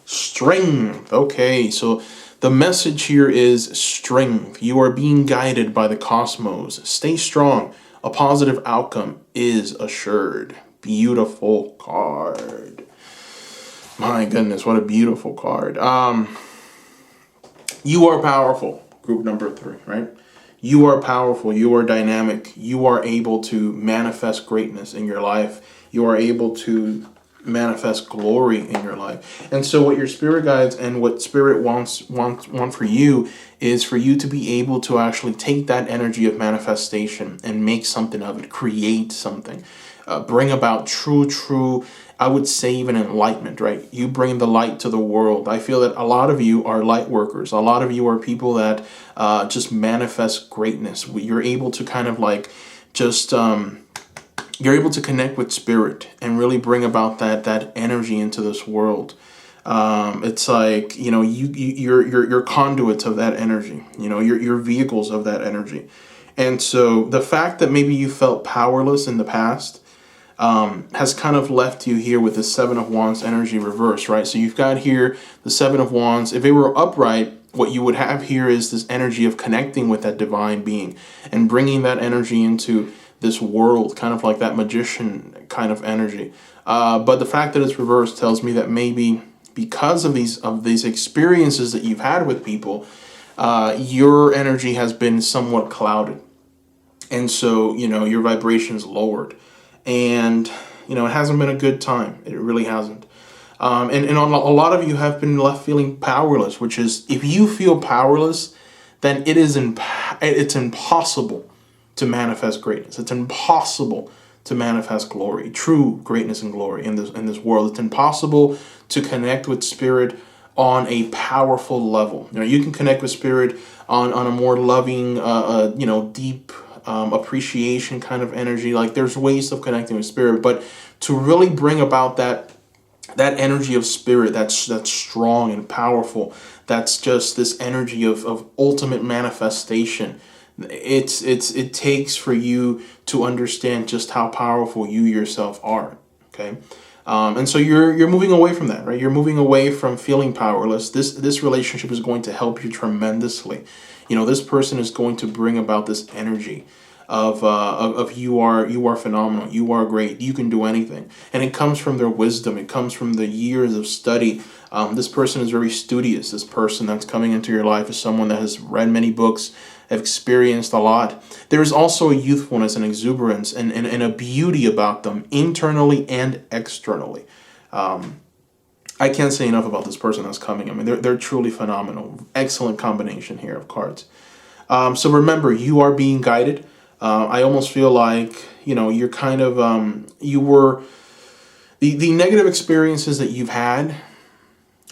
Strength. Okay, so the message here is strength. You are being guided by the cosmos. Stay strong. A positive outcome is assured. Beautiful card. My goodness, what a beautiful card. You are powerful, group number 3, right? You are powerful. You are dynamic. You are able to manifest greatness in your life. You are able to manifest glory in your life. And so what your spirit guides and what spirit want for you is for you to be able to actually take that energy of manifestation and make something of it, create something, bring about true, I would say even enlightenment, right? You bring the light to the world. I feel that a lot of you are light workers. A lot of you are people that just manifest greatness. You're able to kind of like just you're able to connect with spirit and really bring about that energy into this world. It's like, you're conduits of that energy. You're vehicles of that energy. And so the fact that maybe you felt powerless in the past has kind of left you here with the 7 of Wands energy reverse, right? So you've got here the 7 of Wands. If it were upright, what you would have here is this energy of connecting with that divine being and bringing that energy into this world, kind of like that magician kind of energy. But the fact that it's reversed tells me that maybe because of these experiences that you've had with people, your energy has been somewhat clouded. And so, your vibration's lowered. And, it hasn't been a good time. It really hasn't. And a lot of you have been left feeling powerless, which is, if you feel powerless, then it is it's impossible to manifest greatness. It's impossible to manifest glory, true greatness and glory in this world. It's impossible to connect with spirit on a powerful level. You can connect with spirit on a more loving, deep appreciation kind of energy. Like, there's ways of connecting with spirit, but to really bring about that energy of spirit that's strong and powerful, that's just this energy of ultimate manifestation. It takes for you to understand just how powerful you yourself are. Okay. And so you're moving away from that, right? You're moving away from feeling powerless. This relationship is going to help you tremendously. This person is going to bring about this energy of you are phenomenal, you are great, you can do anything, and it comes from their wisdom. It comes from the years of study. This person is very studious. This person that's coming into your life is someone that has read many books, have experienced a lot. There is also a youthfulness and exuberance and a beauty about them, internally and externally. I can't say enough about this person that's coming. I mean, they're truly phenomenal. Excellent combination here of cards. So remember, you are being guided. I almost feel like, you're kind of, the negative experiences that you've had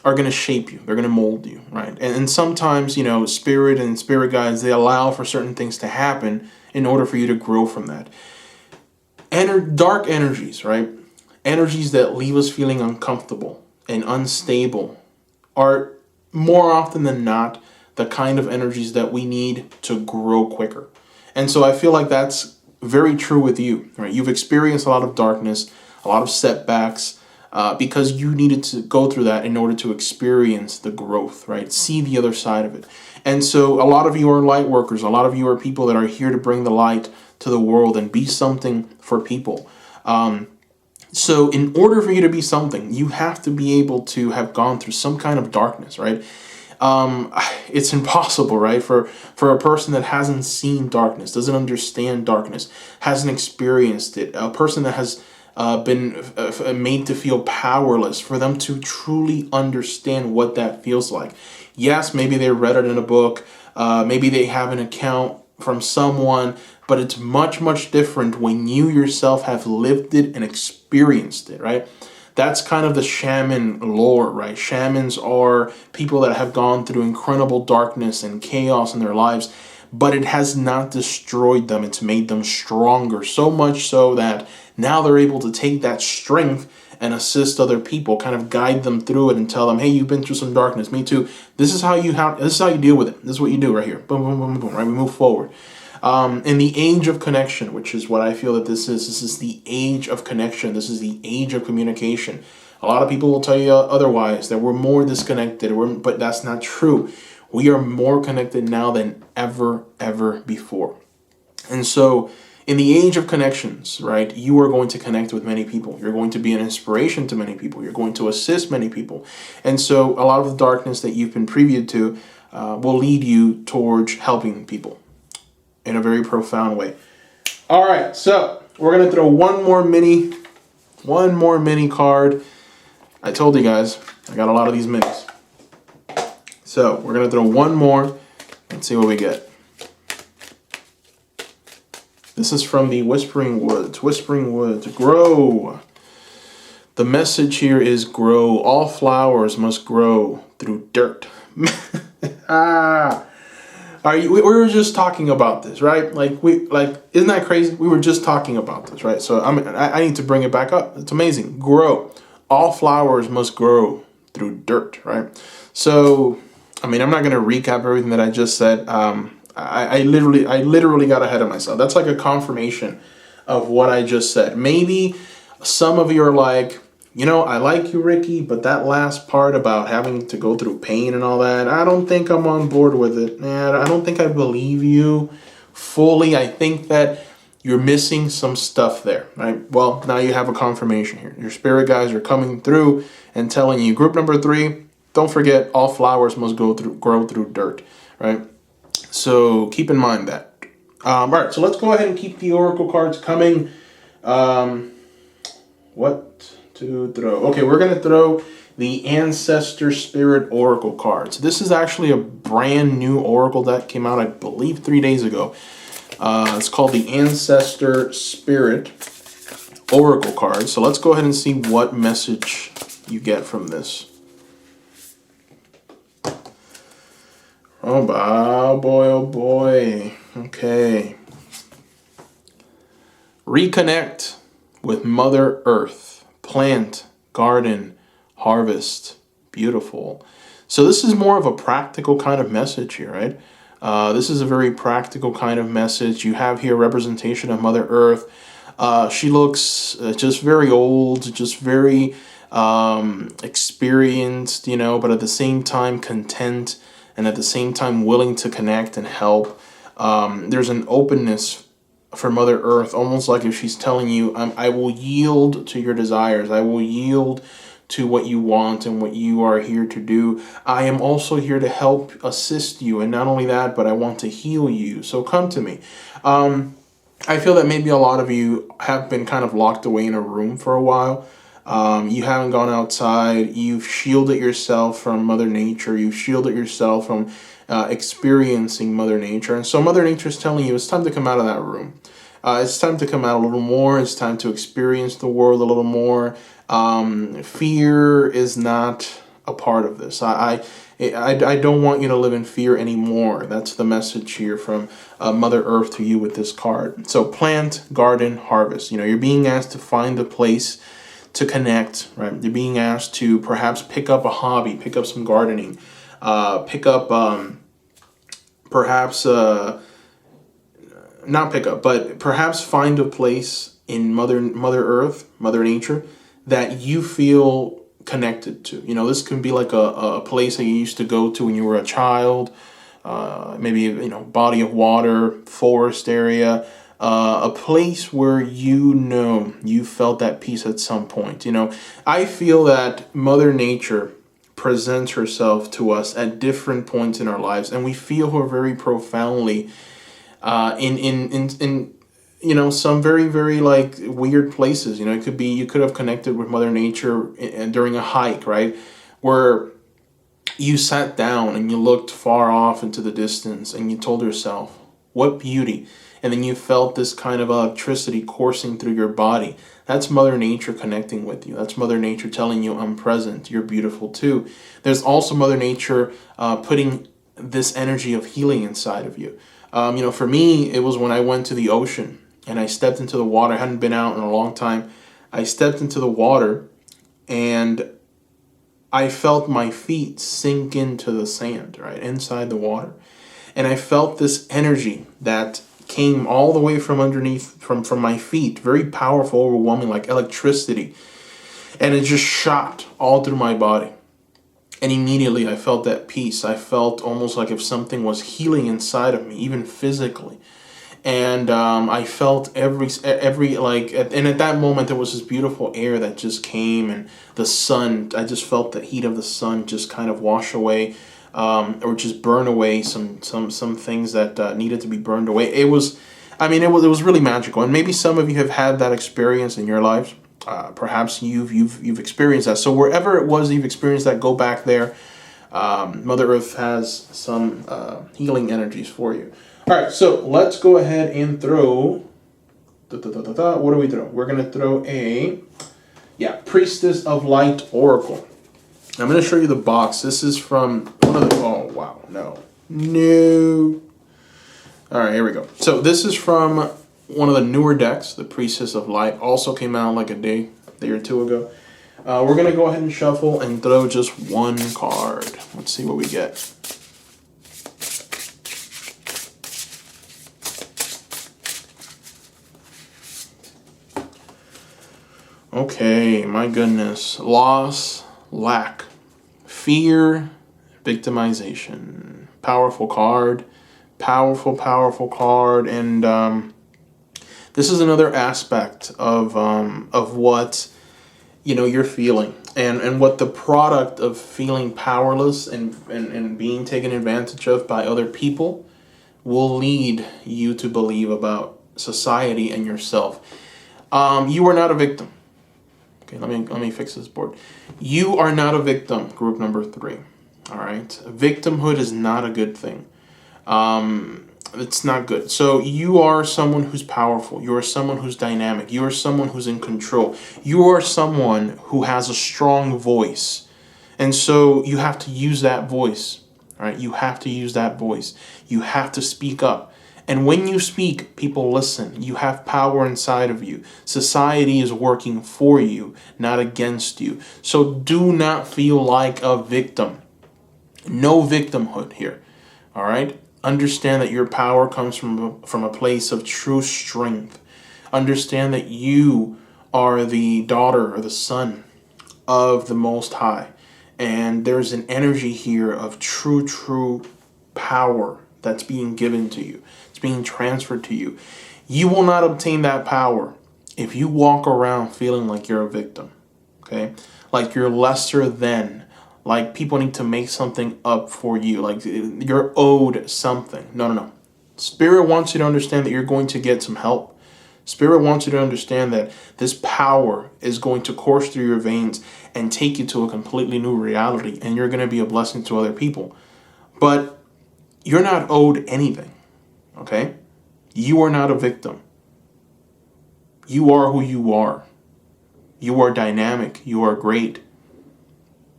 are going to shape you. They're going to mold you, right? And sometimes, spirit and spirit guides, they allow for certain things to happen in order for you to grow from that. Dark energies, right? Energies that leave us feeling uncomfortable and unstable are more often than not the kind of energies that we need to grow quicker. And so I feel like that's very true with you, right? You've experienced a lot of darkness, a lot of setbacks, because you needed to go through that in order to experience the growth, right? See the other side of it. And so a lot of you are light workers. A lot of you are people that are here to bring the light to the world and be something for people. So in order for you to be something, you have to be able to have gone through some kind of darkness, right? It's impossible, right? For a person that hasn't seen darkness, doesn't understand darkness, hasn't experienced it, a person that has been made to feel powerless, for them to truly understand what that feels like. Yes, maybe they read it in a book, maybe they have an account from someone, but it's much, much different when you yourself have lived it and experienced it, right? That's kind of the shaman lore, right? Shamans are people that have gone through incredible darkness and chaos in their lives, but it has not destroyed them. It's made them stronger, so much so that now they're able to take that strength and assist other people, kind of guide them through it and tell them, hey, you've been through some darkness, me too. This is how you deal with it. This is what you do right here. Boom, boom, boom, boom, right? We move forward. In the age of connection, which is what I feel that this is the age of connection. This is the age of communication. A lot of people will tell you otherwise, that we're more disconnected, but that's not true. We are more connected now than ever before. And so in the age of connections, right, you are going to connect with many people. You're going to be an inspiration to many people. You're going to assist many people. And so a lot of the darkness that you've been previewed to will lead you towards helping people in a very profound way. All right, so we're going to throw one more mini card. I told you guys, I got a lot of these minis. So we're going to throw one more and see what we get. This is from the Whispering Woods. Whispering Woods, grow. The message here is grow. All flowers must grow through dirt. We were just talking about this, right? Isn't that crazy? We were just talking about this, right? So I need to bring it back up. It's amazing. Grow. All flowers must grow through dirt, right? So, I'm not going to recap everything that I just said. I literally got ahead of myself. That's like a confirmation of what I just said. Maybe some of you are like, I like you, Ricky, but that last part about having to go through pain and all that, I don't think I'm on board with it. Man, I don't think I believe you fully. I think that you're missing some stuff there, right? Well, now you have a confirmation here. Your spirit guides are coming through and telling you, group number 3, don't forget, all flowers must grow through dirt, right? So keep in mind that. All right, so let's go ahead and keep the oracle cards coming. What to throw? Okay, we're going to throw the Ancestor Spirit Oracle cards. This is actually a brand new Oracle that came out, I believe, 3 days ago. It's called the Ancestor Spirit Oracle card. So let's go ahead and see what message you get from this. Oh boy, oh boy. Okay. Reconnect with Mother Earth. Plant, garden, harvest. Beautiful. So this is more of a practical kind of message here, right? This is a very practical kind of message. You have here representation of Mother Earth. She looks just very old, just very experienced, you know, but at the same time content, and at the same time willing to connect and help. There's an openness for Mother Earth, almost like if she's telling you, I will yield to your desires. I will yield to what you want and what you are here to do. I am also here to help assist you. And not only that, but I want to heal you. So come to me. I feel that maybe a lot of you have been kind of locked away in a room for a while. You haven't gone outside. You've shielded yourself from Mother Nature. You've shielded yourself from experiencing Mother Nature. And so Mother Nature is telling you it's time to come out of that room. It's time to come out a little more. It's time to experience the world a little more. Fear is not a part of this. I don't want you to live in fear anymore. That's the message here from Mother Earth to you with this card. So plant, garden, harvest. You know, you're being asked to find a place to connect, right? You're being asked to perhaps pick up a hobby, pick up some gardening, pick up perhaps not pick up, but perhaps find a place in Mother Earth, Mother Nature, that you feel connected to. You know, this can be like a place that you used to go to when you were a child, maybe, you know, body of water, forest area, a place where you felt that peace at some point. You know, I feel that Mother Nature presents herself to us at different points in our lives, and we feel her very profoundly in you know, some very, very like weird places. You know, it could be, you could have connected with Mother Nature during a hike, right? Where you sat down and you looked far off into the distance and you told yourself, what beauty. And then you felt this kind of electricity coursing through your body. That's Mother Nature connecting with you. That's Mother Nature telling you, I'm present. You're beautiful too. There's also Mother Nature putting this energy of healing inside of you. You know, for me, it was when I went to the ocean and I stepped into the water. I hadn't been out in a long time. I stepped into the water and I felt my feet sink into the sand, right, inside the water. And I felt this energy that came all the way from underneath, from my feet, very powerful, overwhelming, like electricity. And it just shot all through my body. And immediately I felt that peace. I felt almost like if something was healing inside of me, even physically. And I felt every like, and at that moment there was this beautiful air that just came, and the sun, I just felt the heat of the sun just kind of wash away, or just burn away some things that needed to be burned away. It was, I mean, it was really magical. And maybe some of you have had that experience in your lives. Perhaps you've experienced that. So wherever it was you've experienced that, go back there. Mother Earth has some healing energies for you. All right, so let's go ahead and throw. What do we throw? We're gonna throw a Priestess of Light Oracle. I'm gonna show you the box. This is from one of the. Oh wow, no. All right, here we go. So this is from one of the newer decks, the Priestess of Light. Also came out like a day or two ago. We're going to go ahead and shuffle and throw just one card. Let's see what we get. Okay, my goodness. Loss, lack, fear, victimization. Powerful card. Powerful card. And this is another aspect of what, you know, you're feeling, and what the product of feeling powerless and being taken advantage of by other people will lead you to believe about society and yourself. You are not a victim. Okay, let me fix this board. You are not a victim, group number 3. All right, victimhood is not a good thing. It's not good. So you are someone who's powerful. You are someone who's dynamic. You are someone who's in control. You are someone who has a strong voice. And so you have to use that voice. All right, you have to use that voice. You have to speak up. And when you speak, people listen. You have power inside of you. Society is working for you, not against you. So do not feel like a victim. No victimhood here. All right? Understand that your power comes from a place of true strength. Understand that you are the daughter or the son of the Most High. And there's an energy here of true power that's being given to you. It's being transferred to you. You will not obtain that power if you walk around feeling like you're a victim. Okay? Like you're lesser than. Like people need to make something up for you. Like you're owed something. No. Spirit wants you to understand that you're going to get some help. Spirit wants you to understand that this power is going to course through your veins and take you to a completely new reality. And you're going to be a blessing to other people. But you're not owed anything. Okay? You are not a victim. You are who you are. You are dynamic. You are great.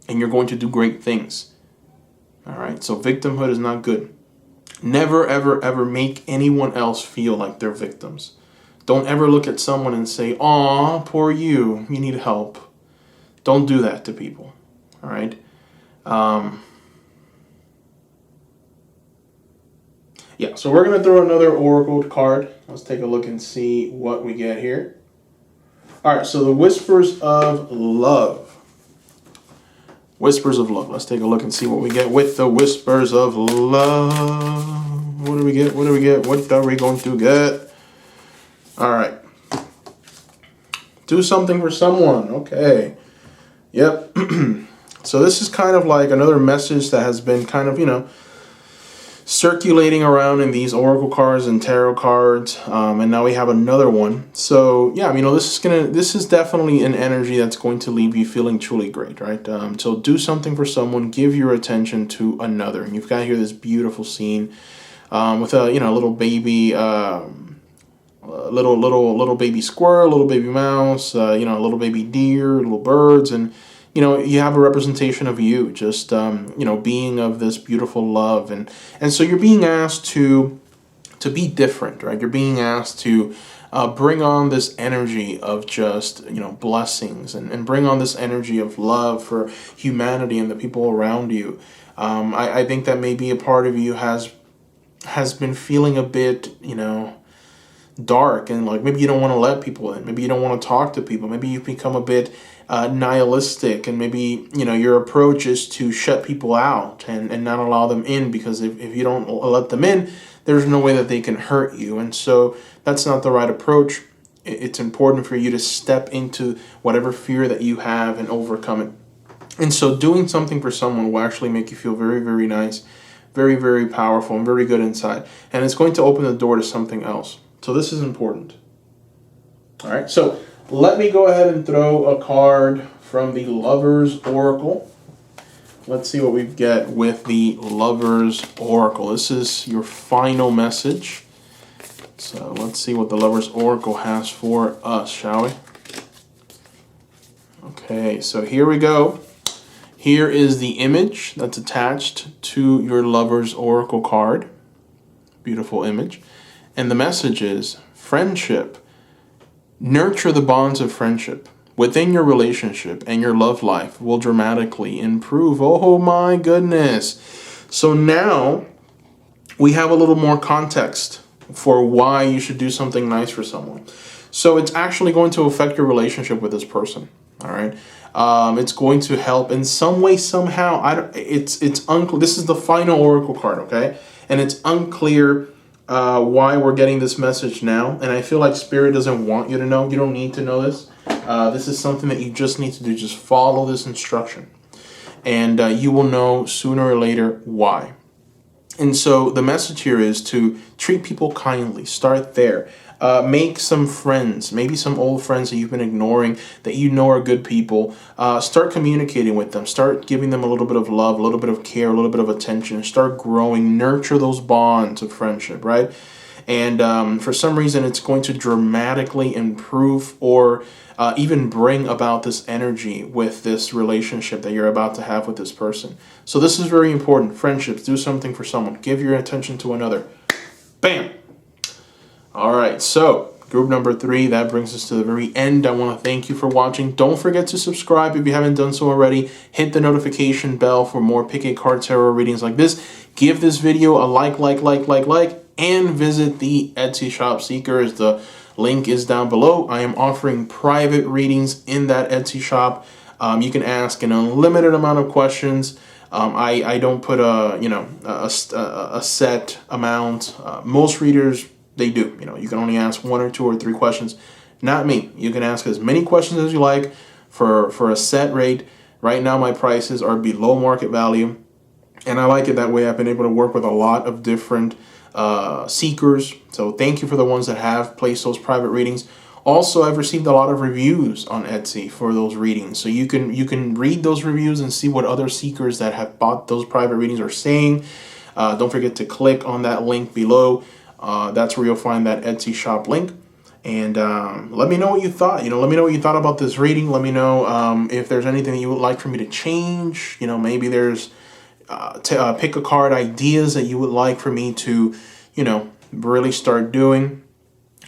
And you're going to do great things. All right? So victimhood is not good. Never, ever make anyone else feel like they're victims. Don't ever look at someone and say, "Aw, poor you. You need help." Don't do that to people. All right? Yeah, so we're going to throw another oracle card. Let's take a look and see what we get here. All right, so the Whispers of Love. Whispers of Love. Let's take a look and see what we get with the Whispers of Love. What do we get? What do we get? What are we going to get? All right. Do something for someone. Okay. Yep. So this is kind of like another message that has been kind of, circulating around in these oracle cards and tarot cards, and now we have another one. So yeah, this is definitely an energy that's going to leave you feeling truly great, right? So do something for someone, give your attention to another, and you've got here this beautiful scene with a little baby, little baby squirrel, little baby mouse, a little baby deer, little birds, and you have a representation of you, just, being of this beautiful love. And so you're being asked to be different, right? You're being asked to bring on this energy of just, blessings and bring on this energy of love for humanity and the people around you. I think that maybe a part of you has been feeling a bit, dark, and like maybe you don't want to let people in. Maybe you don't want to talk to people. Maybe you've become a bit nihilistic, and maybe your approach is to shut people out and not allow them in, because if you don't let them in, there's no way that they can hurt you. And so that's not the right approach. It's important for you to step into whatever fear that you have and overcome it. And so doing something for someone will actually make you feel very, very nice, very, very powerful, and very good inside. And it's going to open the door to something else. So this is important. All right, so let me go ahead and throw a card from the Lover's Oracle. Let's see what we get with the Lover's Oracle. This is your final message. So let's see what the Lover's Oracle has for us, shall we? Okay, so here we go. Here is the image that's attached to your Lover's Oracle card. Beautiful image. And the message is friendship. Nurture the bonds of friendship within your relationship, and your love life will dramatically improve. Oh my goodness. So now we have a little more context for why you should do something nice for someone. So it's actually going to affect your relationship with this person. All right. It's going to help in some way, somehow. It's unclear. This is the final oracle card, okay? And it's unclear why we're getting this message now, and I feel like Spirit doesn't want you to know. You don't need to know this. This is something that you just need to do. Just follow this instruction, and you will know sooner or later why. And so the message here is to treat people kindly. Start there. Make some friends, maybe some old friends that you've been ignoring that you know are good people. Start communicating with them. Start giving them a little bit of love, a little bit of care, a little bit of attention. Start growing. Nurture those bonds of friendship, right? And for some reason, it's going to dramatically improve or even bring about this energy with this relationship that you're about to have with this person. So this is very important. Friendships, do something for someone. Give your attention to another. Bam! All right, so group number 3, that brings us to the very end. I want to thank you for watching. Don't forget to subscribe if you haven't done so already. Hit the notification bell for more Pick a Card Tarot readings like this. Give this video a like, and visit the Etsy shop Seekers. The link is down below. I am offering private readings in that Etsy shop. You can ask an unlimited amount of questions. I don't put a set amount. Most readers, they do. You can only ask 1 or 2 or 3 questions. Not me. You can ask as many questions as you like for a set rate. Right now, my prices are below market value, and I like it that way. I've been able to work with a lot of different seekers. So thank you for the ones that have placed those private readings. Also, I've received a lot of reviews on Etsy for those readings. So you can read those reviews and see what other seekers that have bought those private readings are saying. Don't forget to click on that link below. That's where you'll find that Etsy shop link. And let me know what you thought. Let me know what you thought about this reading. Let me know if there's anything that you would like for me to change. Maybe there's pick a card ideas that you would like for me to, really start doing.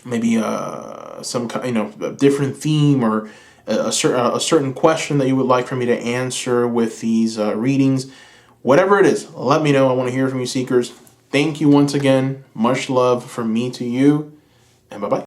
Maybe some a different theme or a certain question that you would like for me to answer with these readings. Whatever it is, let me know. I want to hear from you, seekers. Thank you once again. Much love from me to you, and bye-bye.